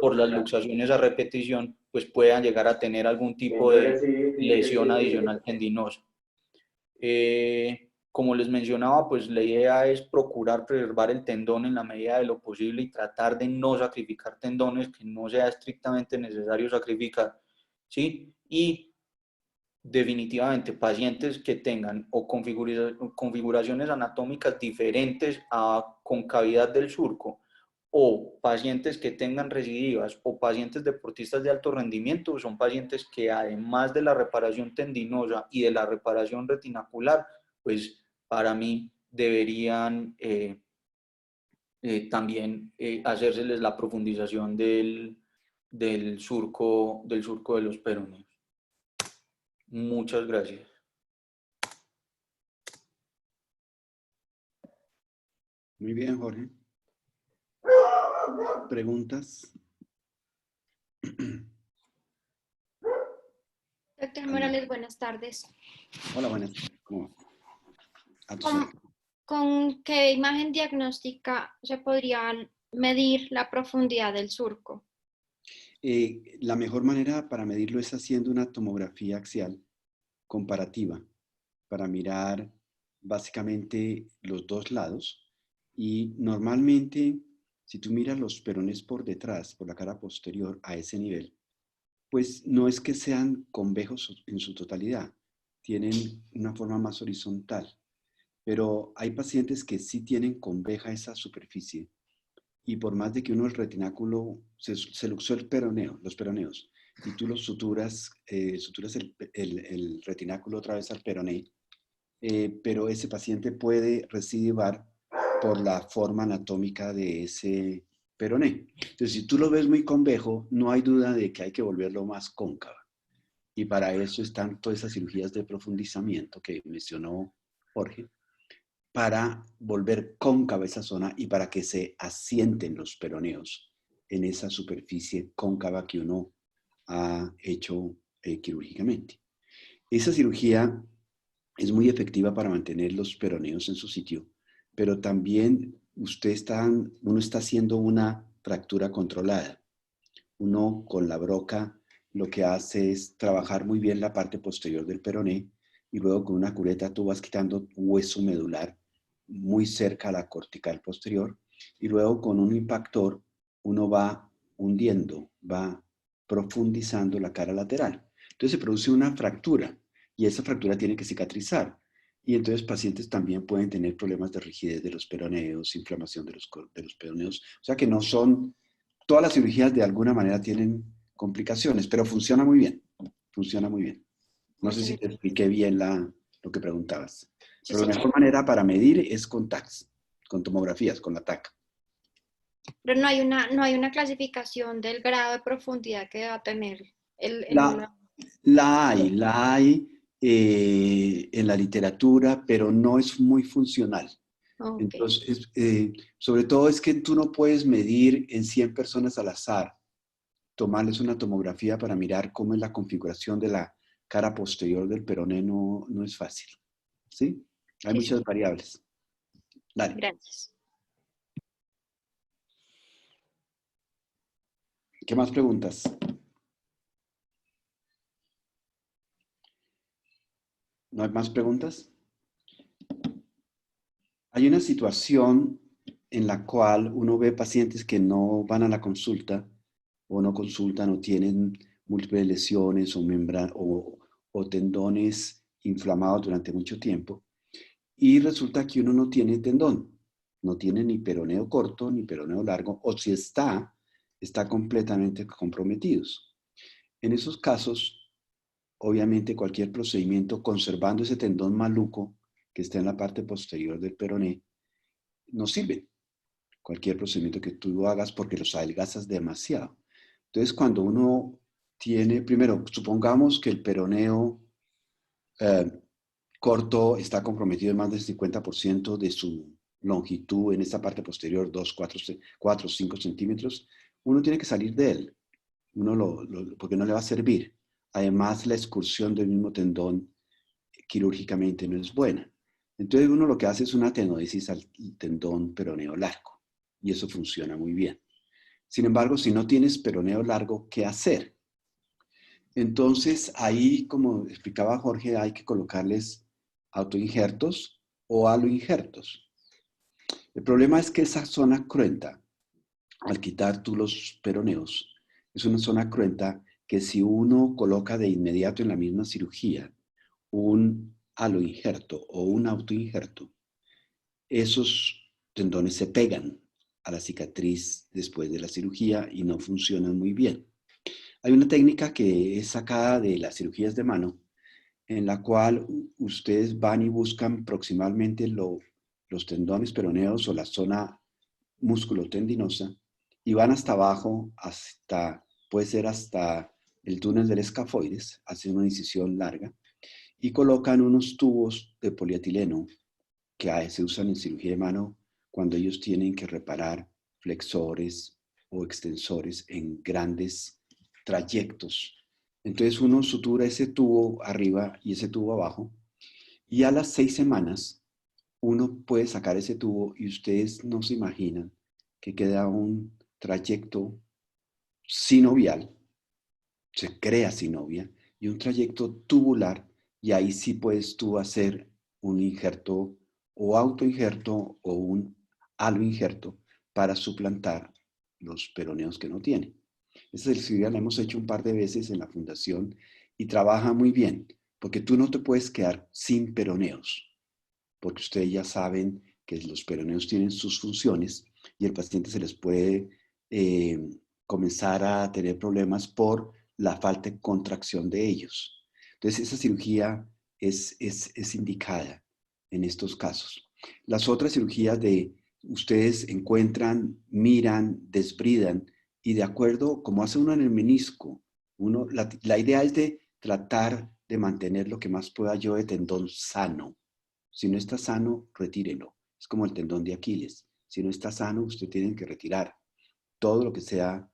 por las luxaciones a repetición pues puedan llegar a tener algún tipo de lesión adicional tendinosa. Como les mencionaba, pues la idea es procurar preservar el tendón en la medida de lo posible y tratar de no sacrificar tendones que no sea estrictamente necesario sacrificar, ¿sí? Y definitivamente pacientes que tengan o configuraciones anatómicas diferentes a concavidad del surco, o pacientes que tengan recidivas, o pacientes deportistas de alto rendimiento, son pacientes que además de la reparación tendinosa y de la reparación retinacular, pues para mí deberían también hacérseles la profundización del surco de los peroneos. Muchas gracias. Muy bien, Jorge. ¿Preguntas? Doctor Morales, buenas tardes. Hola, buenas tardes. ¿Cómo va? ¿Con qué imagen diagnóstica se podría medir la profundidad del surco? La mejor manera para medirlo es haciendo una tomografía axial comparativa para mirar básicamente los dos lados. Y normalmente, si tú miras los perones por detrás, por la cara posterior a ese nivel, pues no es que sean convejos en su totalidad, tienen una forma más horizontal, pero hay pacientes que sí tienen conveja esa superficie y por más de que uno el retináculo, se luxó el peroneo, los peroneos, y tú los suturas, suturas el retináculo otra vez al peroné, pero ese paciente puede recidivar por la forma anatómica de ese peroné. Entonces, si tú lo ves muy convejo, no hay duda de que hay que volverlo más cóncavo. Y para eso están todas esas cirugías de profundizamiento que mencionó Jorge, para volver cóncava esa zona y para que se asienten los peroneos en esa superficie cóncava que uno ha hecho quirúrgicamente. Esa cirugía es muy efectiva para mantener los peroneos en su sitio, pero también uno está haciendo una fractura controlada. Uno con la broca lo que hace es trabajar muy bien la parte posterior del peroné y luego con una cureta tú vas quitando hueso medular muy cerca a la cortical posterior y luego con un impactor uno va hundiendo, va profundizando la cara lateral. Entonces se produce una fractura y esa fractura tiene que cicatrizar. Y entonces pacientes también pueden tener problemas de rigidez de los peroneos, inflamación de los peroneos. O sea que no son, todas las cirugías de alguna manera tienen complicaciones, pero funciona muy bien. Funciona muy bien. No sé si te expliqué bien lo que preguntabas. Sí, Pero la señor. mejor manera para medir es con TACs, con tomografías, con la TAC. Pero no hay una clasificación del grado de profundidad que va a tener La hay en la literatura, pero no es muy funcional. Ok. Entonces, sobre todo es que tú no puedes medir en 100 personas al azar, tomarles una tomografía para mirar cómo es la configuración de la cara posterior del peroné, no es fácil. ¿Sí? Hay Sí, muchas señor. variables. Dale. Gracias. ¿Qué más preguntas? ¿No hay más preguntas? Hay una situación en la cual uno ve pacientes que no van a la consulta o no consultan o tienen múltiples lesiones o tendones inflamados durante mucho tiempo y resulta que uno no tiene tendón, no tiene ni peroneo corto ni peroneo largo o si está completamente comprometidos. En esos casos, obviamente cualquier procedimiento conservando ese tendón maluco que está en la parte posterior del peroné no sirve. Cualquier procedimiento que tú hagas porque los adelgazas demasiado. Entonces, cuando uno tiene, primero, supongamos que el peroneo corto está comprometido en más del 50% de su longitud en esta parte posterior, 2, 4, 5 centímetros, uno tiene que salir de él, porque no le va a servir. Además, la excursión del mismo tendón quirúrgicamente no es buena. Entonces, uno lo que hace es una tenodesis al tendón peroneo largo, y eso funciona muy bien. Sin embargo, si no tienes peroneo largo, ¿qué hacer? Entonces, ahí, como explicaba Jorge, hay que colocarles autoinjertos o aloinjertos. El problema es que esa zona cruenta, al quitar tú los peroneos, es una zona cruenta que si uno coloca de inmediato en la misma cirugía un aloinjerto o un autoinjerto, esos tendones se pegan a la cicatriz después de la cirugía y no funcionan muy bien. Hay una técnica que es sacada de las cirugías de mano, en la cual ustedes van y buscan proximalmente los tendones peroneos o la zona musculotendinosa y van hasta abajo, puede ser hasta el túnel del escafoides, hacen una incisión larga y colocan unos tubos de polietileno que se usan en cirugía de mano cuando ellos tienen que reparar flexores o extensores en grandes trayectos. Entonces uno sutura ese tubo arriba y ese tubo abajo y a las 6 semanas uno puede sacar ese tubo y ustedes no se imaginan que queda un trayecto sinovial, se crea sinovia, y un trayecto tubular, y ahí sí puedes tú hacer un injerto o autoinjerto o un aloinjerto para suplantar los peroneos que no tienen. Esa cirugía la hemos hecho un par de veces en la fundación y trabaja muy bien, porque tú no te puedes quedar sin peroneos, porque ustedes ya saben que los peroneos tienen sus funciones y el paciente se les puede comenzar a tener problemas por la falta de contracción de ellos. Entonces, esa cirugía es indicada en estos casos. Las otras cirugías de ustedes encuentran, miran, desbridan y de acuerdo, como hace uno en el menisco, la idea es de tratar de mantener lo que más pueda yo de tendón sano. Si no está sano, retírelo. Es como el tendón de Aquiles. Si no está sano, usted tiene que retirar todo lo que sea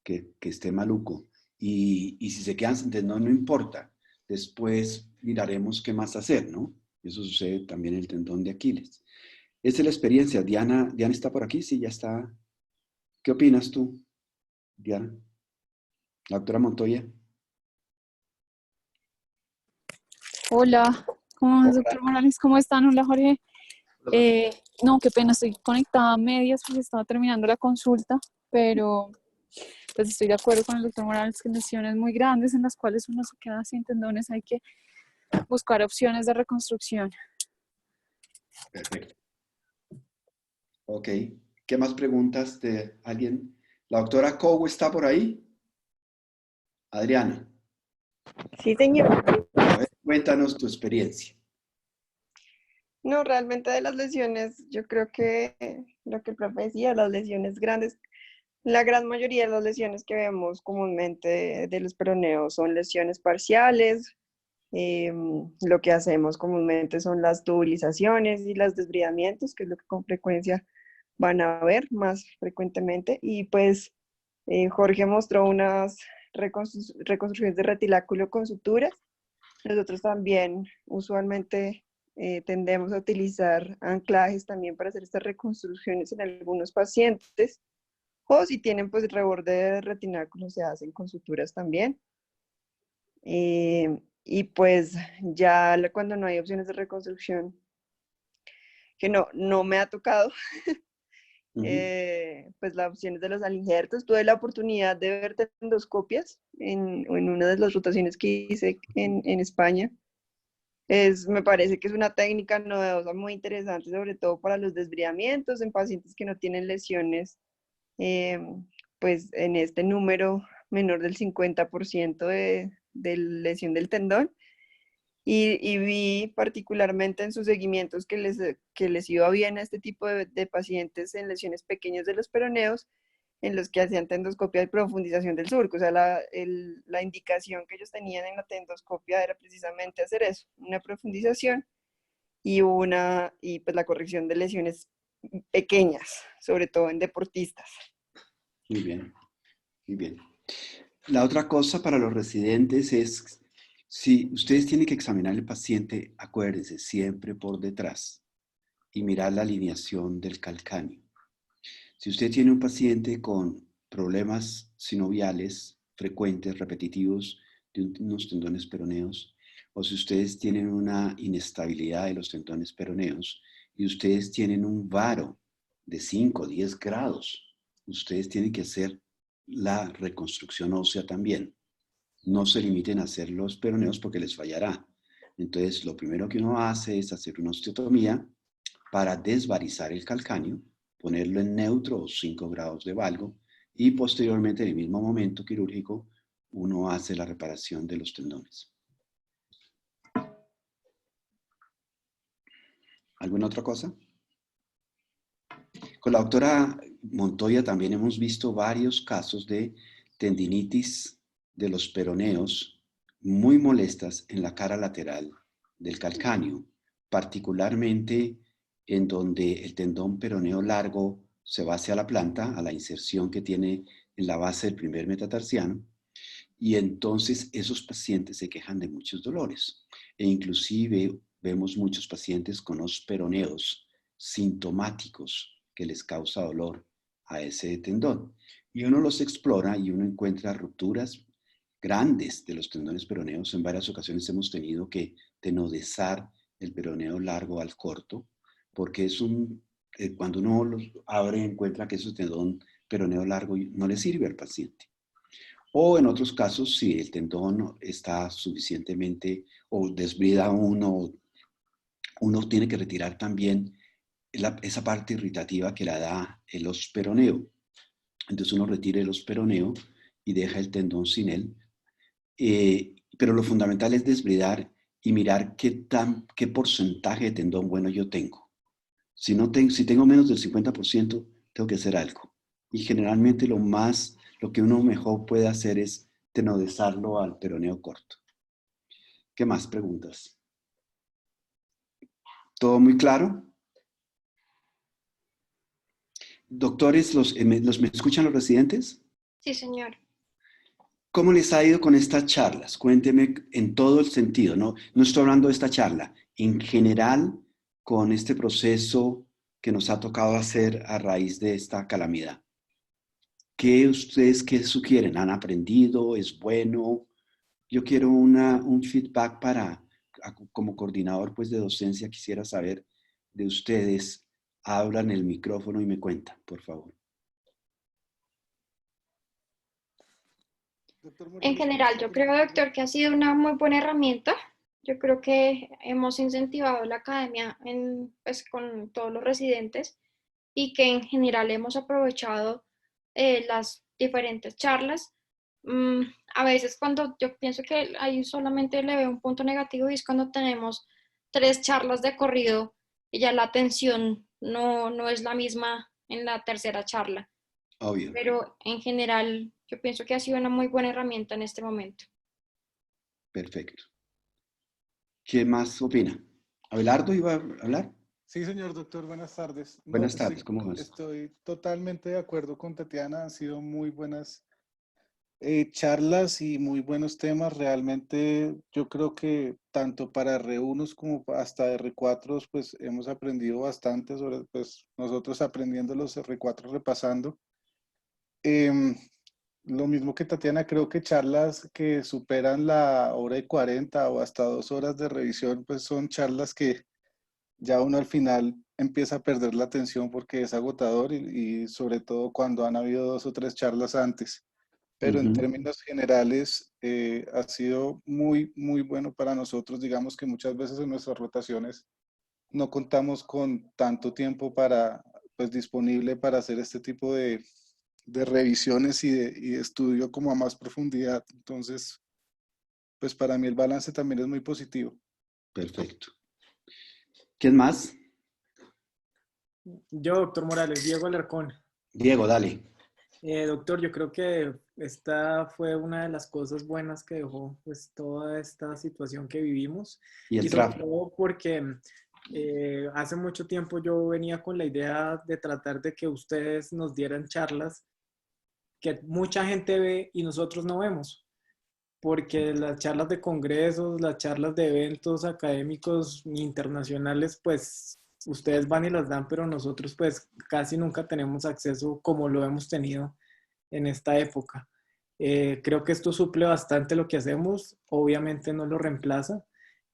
que esté maluco. Y si se quedan sin tendón, no importa. Después miraremos qué más hacer, ¿no? Eso sucede también en el tendón de Aquiles. Esa es la experiencia. Diana está por aquí, sí, ya está. ¿Qué opinas tú, Diana? La doctora Montoya. Hola, ¿cómo es, doctor Morales? ¿Cómo están? Hola, Jorge. No, qué pena, estoy conectada a medias porque estaba terminando la consulta, pero pues estoy de acuerdo con el doctor Morales que lesiones muy grandes en las cuales uno se queda sin tendones, hay que buscar opciones de reconstrucción. Perfecto. Ok. ¿Qué más preguntas de alguien? ¿La doctora Cow está por ahí? Adriana. Sí, señor. A ver, cuéntanos tu experiencia. No, realmente de las lesiones, yo creo que lo que el profe decía, las lesiones grandes, la gran mayoría de las lesiones que vemos comúnmente de los peroneos son lesiones parciales. Lo que hacemos comúnmente son las tubulizaciones y los desbridamientos, que es lo que con frecuencia van a ver más frecuentemente. Y pues Jorge mostró unas reconstrucciones de retiláculo con suturas. Nosotros también usualmente tendemos a utilizar anclajes también para hacer estas reconstrucciones en algunos pacientes. O si tienen pues reborde de retináculo, se hacen con suturas también. Y pues ya cuando no hay opciones de reconstrucción, que no me ha tocado, pues las opciones de los alinjertos. Tuve la oportunidad de ver endoscopias en una de las rotaciones que hice en España. Me parece que es una técnica novedosa muy interesante, sobre todo para los desbridamientos en pacientes que no tienen lesiones, pues en este número menor del 50% de lesión del tendón. Y vi particularmente en sus seguimientos que les iba bien a este tipo de pacientes en lesiones pequeñas de los peroneos, en los que hacían tendoscopia y profundización del surco. O sea, la indicación que ellos tenían en la tendoscopia era precisamente hacer eso, una profundización y pues la corrección de lesiones pequeñas, sobre todo en deportistas. Muy bien, muy bien. La otra cosa para los residentes es, si ustedes tienen que examinar al paciente, acuérdense siempre por detrás y mirar la alineación del calcáneo. Si usted tiene un paciente con problemas sinoviales frecuentes, repetitivos, de unos tendones peroneos, o si ustedes tienen una inestabilidad de los tendones peroneos y ustedes tienen un varo de 5 o 10 grados, ustedes tienen que hacer la reconstrucción ósea también. no se limiten a hacer los peroneos porque les fallará. Entonces, lo primero que uno hace es hacer una osteotomía para desvarizar el calcáneo, ponerlo en neutro o 5 grados de valgo, y posteriormente, en el mismo momento quirúrgico, uno hace la reparación de los tendones. ¿Alguna otra cosa? Con la doctora Montoya también hemos visto varios casos de tendinitis de los peroneos muy molestas en la cara lateral del calcáneo, particularmente en donde el tendón peroneo largo se va hacia la planta, a la inserción que tiene en la base del primer metatarsiano, y entonces esos pacientes se quejan de muchos dolores. E inclusive vemos muchos pacientes con los peroneos sintomáticos que les causa dolor a ese tendón. Y uno los explora y uno encuentra rupturas grandes de los tendones peroneos. En varias ocasiones hemos tenido que tenodezar el peroneo largo al corto, porque es cuando uno los abre encuentra que ese tendón peroneo largo no le sirve al paciente. O en otros casos, si el tendón está suficientemente o desbrida uno tiene que retirar también esa parte irritativa que la da el os peroneo. Entonces uno retira el os peroneo y deja el tendón sin él. Pero lo fundamental es desbridar y mirar qué porcentaje de tendón bueno yo tengo. Si tengo menos del 50%, tengo que hacer algo. Y generalmente lo que uno mejor puede hacer es tenodezarlo al peroneo corto. ¿Qué más preguntas? ¿Todo muy claro? Doctores, ¿me escuchan los residentes? Sí, señor. ¿Cómo les ha ido con estas charlas? Cuénteme en todo el sentido, no estoy hablando de esta charla, en general con este proceso que nos ha tocado hacer a raíz de esta calamidad. ¿Qué sugieren? ¿Han aprendido? ¿Es bueno? Yo quiero un feedback como coordinador pues, de docencia, quisiera saber de ustedes. Hablan el micrófono y me cuentan, por favor. En general, yo creo, doctor, que ha sido una muy buena herramienta. Yo creo que hemos incentivado la academia pues, con todos los residentes y que en general hemos aprovechado las diferentes charlas. A veces cuando yo pienso que ahí solamente le veo un punto negativo y es cuando tenemos 3 charlas de corrido y ya la atención no es la misma en la tercera charla. Obvio. Pero en general yo pienso que ha sido una muy buena herramienta en este momento. Perfecto. ¿Qué más opina? ¿Abelardo iba a hablar? Sí, señor doctor, buenas tardes. Buenas tardes, ¿cómo vas? Estoy totalmente de acuerdo con Tatiana, han sido muy buenas charlas y muy buenos temas. Realmente yo creo que tanto para R1 como hasta R4 pues hemos aprendido bastante sobre pues nosotros aprendiendo los R4 repasando. Lo mismo que Tatiana, creo que charlas que superan la hora y 40 o hasta 2 horas de revisión pues son charlas que ya uno al final empieza a perder la atención porque es agotador y sobre todo cuando han habido 2 o 3 charlas antes. Pero en términos generales ha sido muy, muy bueno para nosotros. Digamos que muchas veces en nuestras rotaciones no contamos con tanto tiempo pues, disponible para hacer este tipo de revisiones y de estudio como a más profundidad. Entonces, pues para mí el balance también es muy positivo. Perfecto. ¿Quién más? Yo, doctor Morales, Diego Alarcón. Diego, dale. Doctor, yo creo que esta fue una de las cosas buenas que dejó pues, toda esta situación que vivimos. Y el sobre tráfico. todo porque hace mucho tiempo yo venía con la idea de tratar de que ustedes nos dieran charlas que mucha gente ve y nosotros no vemos. Porque las charlas de congresos, las charlas de eventos académicos internacionales, pues ustedes van y las dan, pero nosotros pues casi nunca tenemos acceso como lo hemos tenido en esta época. Creo que esto suple bastante lo que hacemos, obviamente no lo reemplaza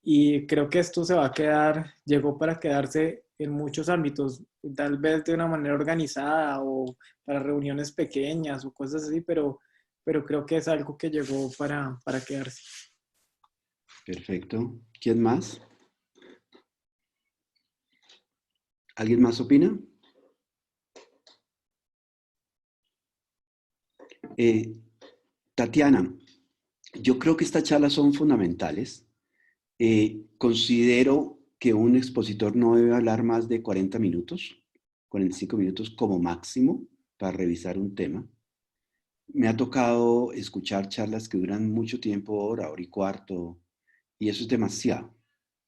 y creo que esto se va a quedar, llegó para quedarse en muchos ámbitos, tal vez de una manera organizada o para reuniones pequeñas o cosas así, pero pero creo que es algo que llegó para quedarse. Perfecto. ¿Quién más? ¿Alguien más opina? Tatiana, yo creo que estas charlas son fundamentales. Considero que un expositor no debe hablar más de 40 minutos, 45 minutos como máximo para revisar un tema. Me ha tocado escuchar charlas que duran mucho tiempo, hora y cuarto, y eso es demasiado.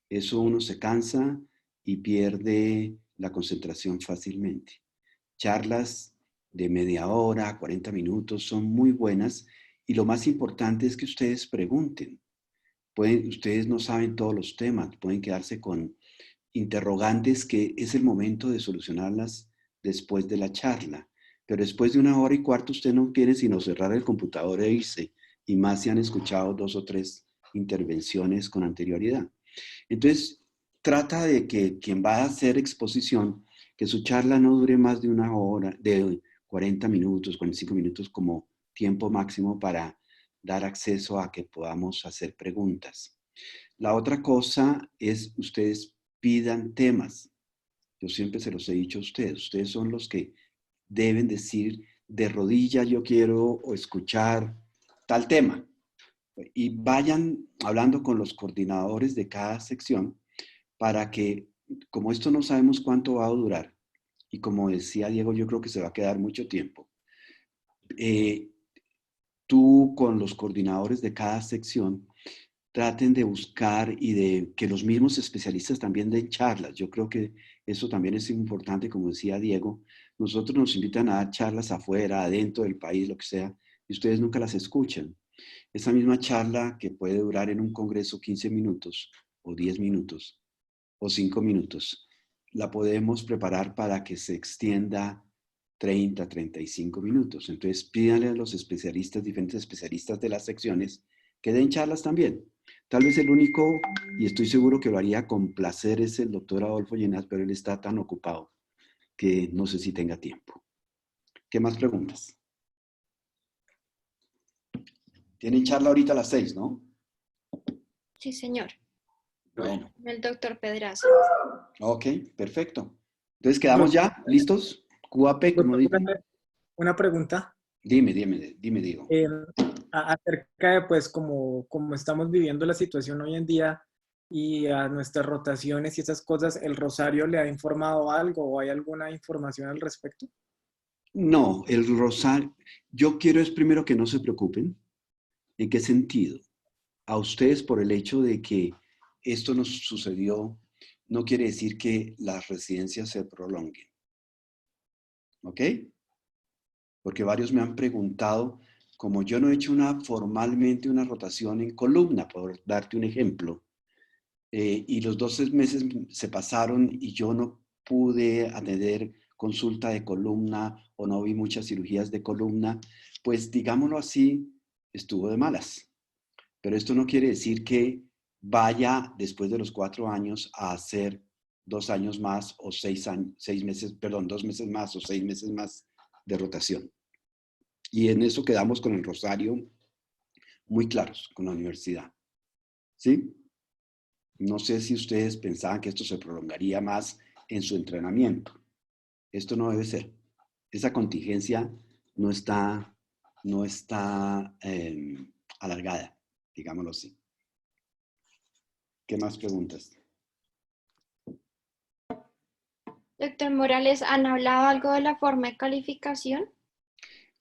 Eso uno se cansa y pierde la concentración fácilmente. Charlas de media hora, 40 minutos son muy buenas y lo más importante es que ustedes pregunten. Ustedes no saben todos los temas, pueden quedarse con interrogantes que es el momento de solucionarlas después de la charla. Pero después de una hora y cuarto usted no quiere sino cerrar el computador e irse, y más si han escuchado 2 o 3 intervenciones con anterioridad. Entonces, trata de que quien va a hacer exposición, que su charla no dure más de una hora, de 40 minutos, 45 minutos como tiempo máximo para dar acceso a que podamos hacer preguntas. La otra cosa es ustedes pidan temas. Yo siempre se los he dicho a ustedes. Ustedes son los que deben decir de rodillas yo quiero escuchar tal tema. Y vayan hablando con los coordinadores de cada sección para que, como esto no sabemos cuánto va a durar, y como decía Diego, yo creo que se va a quedar mucho tiempo, tú con los coordinadores de cada sección traten de buscar y de que los mismos especialistas también den charlas. Yo creo que eso también es importante, como decía Diego. Nosotros nos invitan a dar charlas afuera, adentro del país, lo que sea, y ustedes nunca las escuchan. Esa misma charla que puede durar en un congreso 15 minutos, o 10 minutos, o 5 minutos, la podemos preparar para que se extienda 30, 35 minutos. Entonces pídanle a los especialistas, diferentes especialistas de las secciones, que den charlas también. Tal vez el único, y estoy seguro que lo haría con placer, es el doctor Adolfo Llenás, pero él está tan ocupado que no sé si tenga tiempo. ¿Qué más preguntas? Tienen charla ahorita a las 6, ¿no? Sí, señor. Bueno. El doctor Pedraza. Ok, perfecto. Entonces, ¿quedamos ya? ¿Listos? QAP, como dicen. Una pregunta. Dime, Diego. Acerca de, pues, como estamos viviendo la situación hoy en día y a nuestras rotaciones y esas cosas, ¿el Rosario le ha informado algo o hay alguna información al respecto? No, el Rosario, yo quiero es primero que no se preocupen. ¿En qué sentido? A ustedes por el hecho de que esto nos sucedió, no quiere decir que las residencias se prolonguen. ¿Ok? Porque varios me han preguntado, como yo no he hecho formalmente una rotación en columna, por darte un ejemplo, y los 12 meses se pasaron y yo no pude atender consulta de columna o no vi muchas cirugías de columna, pues digámoslo así, estuvo de malas. Pero esto no quiere decir que vaya después de los 4 años a hacer 2 años más o 6 meses, perdón, 2 meses más o 6 meses más de rotación. Y en eso quedamos con el Rosario muy claros, con la universidad. ¿Sí? No sé si ustedes pensaban que esto se prolongaría más en su entrenamiento. Esto no debe ser. Esa contingencia no está alargada, digámoslo así. ¿Qué más preguntas? Doctor Morales, ¿han hablado algo de la forma de calificación?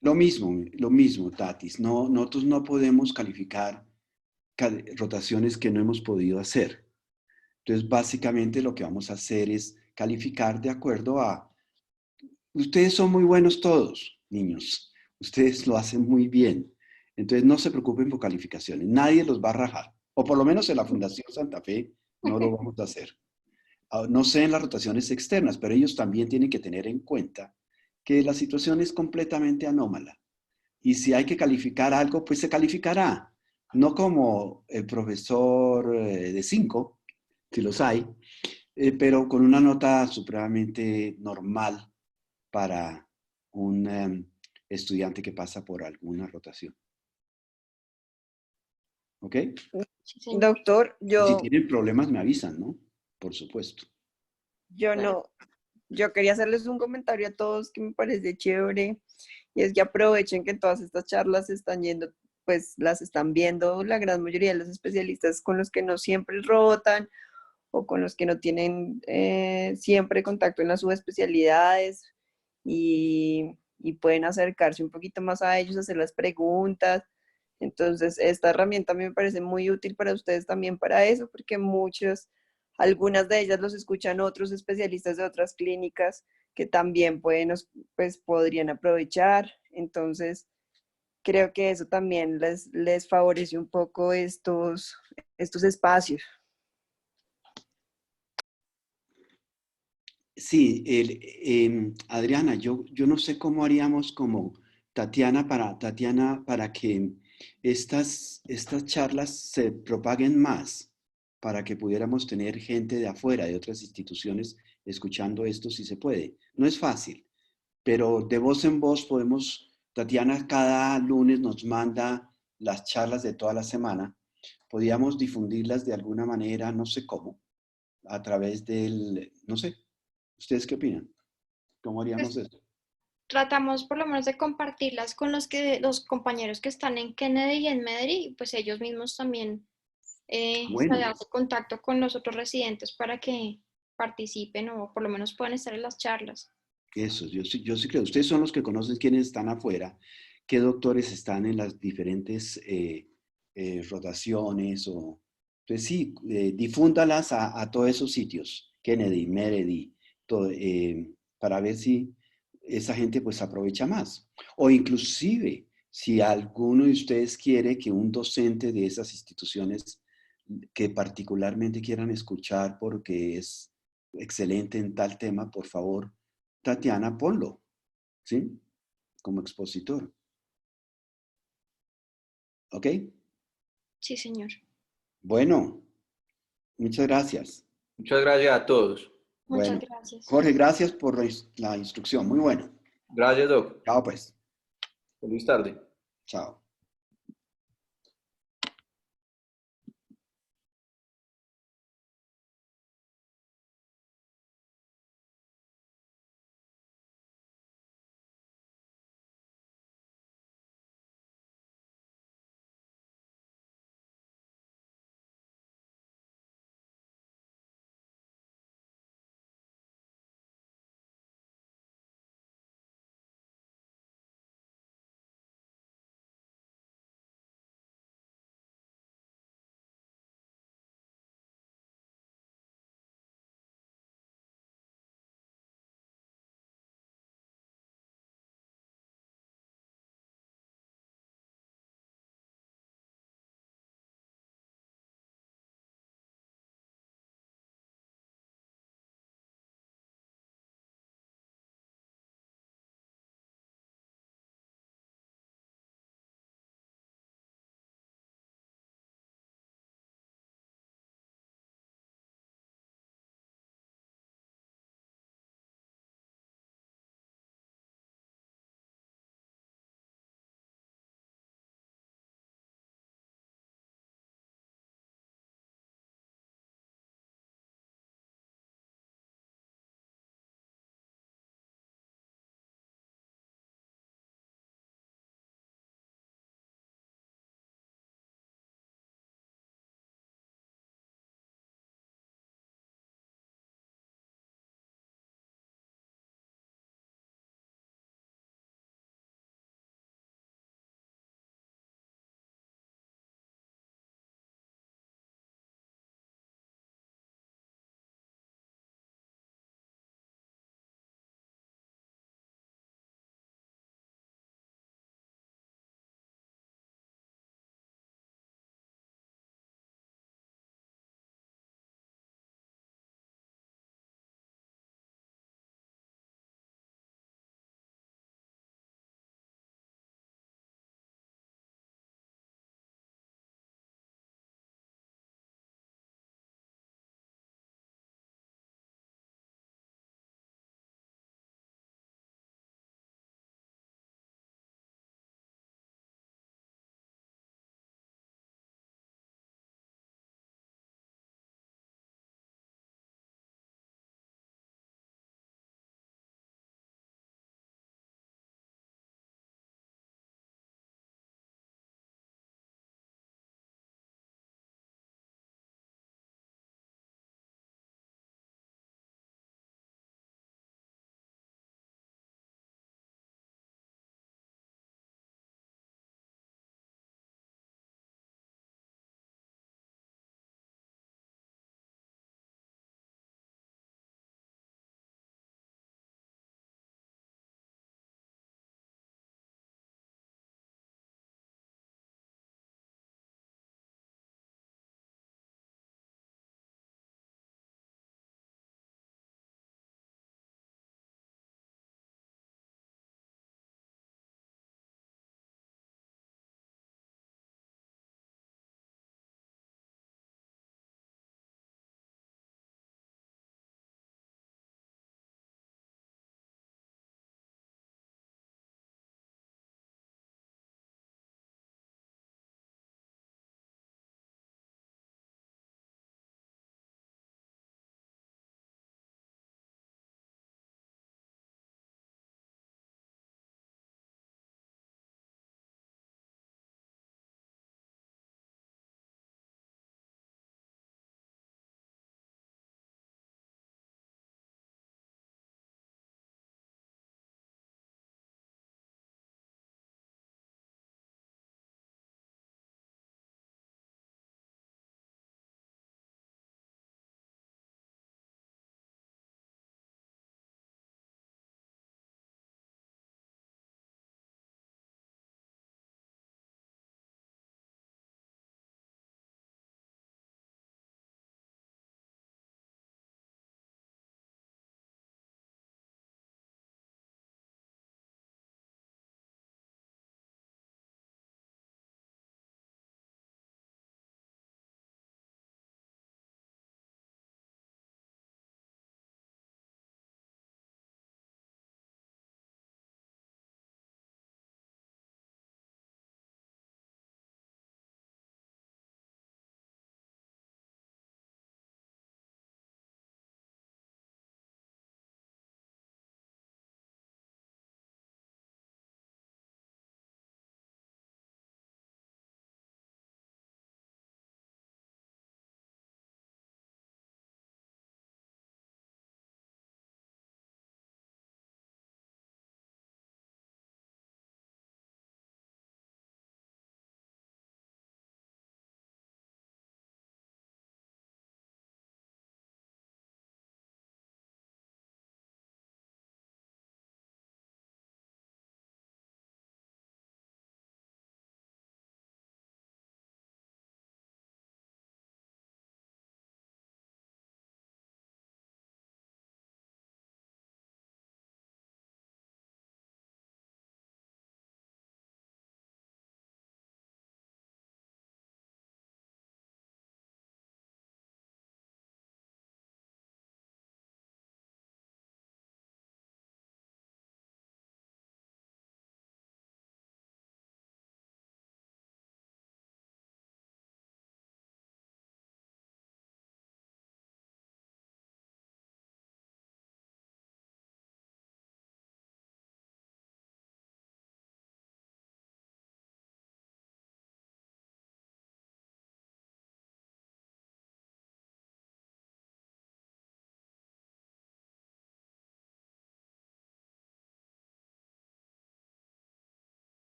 Lo mismo, Tatis. No, nosotros no podemos calificar rotaciones que no hemos podido hacer. Entonces, básicamente lo que vamos a hacer es calificar de acuerdo a... Ustedes son muy buenos todos, niños. Ustedes lo hacen muy bien. Entonces, no se preocupen por calificaciones. Nadie los va a rajar. O por lo menos en la Fundación Santa Fe no lo vamos a hacer. No sé en las rotaciones externas, pero ellos también tienen que tener en cuenta que la situación es completamente anómala. Y si hay que calificar algo, pues se calificará. No como el profesor de 5, si los hay, pero con una nota supremamente normal para un estudiante que pasa por alguna rotación. ¿Ok? Sí, señor. Doctor, Y si tienen problemas me avisan, ¿no? Por supuesto. yo quería hacerles un comentario a todos que me parece chévere, y es que aprovechen que todas estas charlas se están yendo, pues las están viendo la gran mayoría de los especialistas con los que no siempre rotan o con los que no tienen siempre contacto en las subespecialidades, y pueden acercarse un poquito más a ellos, hacer las preguntas. Entonces, esta herramienta a mí me parece muy útil para ustedes también para eso, porque algunas de ellas los escuchan otros especialistas de otras clínicas que también pues podrían aprovechar. Entonces, creo que eso también les favorece un poco estos espacios. Sí, Adriana, yo no sé cómo haríamos como Tatiana para que estas charlas se propaguen más, para que pudiéramos tener gente de afuera, de otras instituciones, escuchando esto si se puede. No es fácil, pero de voz en voz Tatiana cada lunes nos manda las charlas de toda la semana. Podríamos difundirlas de alguna manera, no sé cómo, a través no sé. ¿Ustedes qué opinan? ¿Cómo haríamos Pues, eso? tratamos por lo menos de compartirlas con los compañeros que están en Kennedy y en Medellín, y pues ellos mismos también se Bueno, hacen contacto con los otros residentes para que participen o por lo menos puedan estar en las charlas. eso, yo sí creo. Ustedes son los que conocen quiénes están afuera, qué doctores están en las diferentes rotaciones. Entonces sí, difúndalas a todos esos sitios, Kennedy, Meredith, para ver si esa gente pues aprovecha más. O inclusive, si alguno de ustedes quiere que un docente de esas instituciones que particularmente quieran escuchar porque es excelente en tal tema, por favor, Tatiana, ponlo, ¿sí? Como expositor. ¿Ok? Sí, señor. Bueno, muchas gracias. Muchas gracias a todos. Muchas Bueno, gracias. Jorge, gracias por la instrucción. Muy bueno. Gracias, Doc. Chao, pues. Feliz tarde. Chao.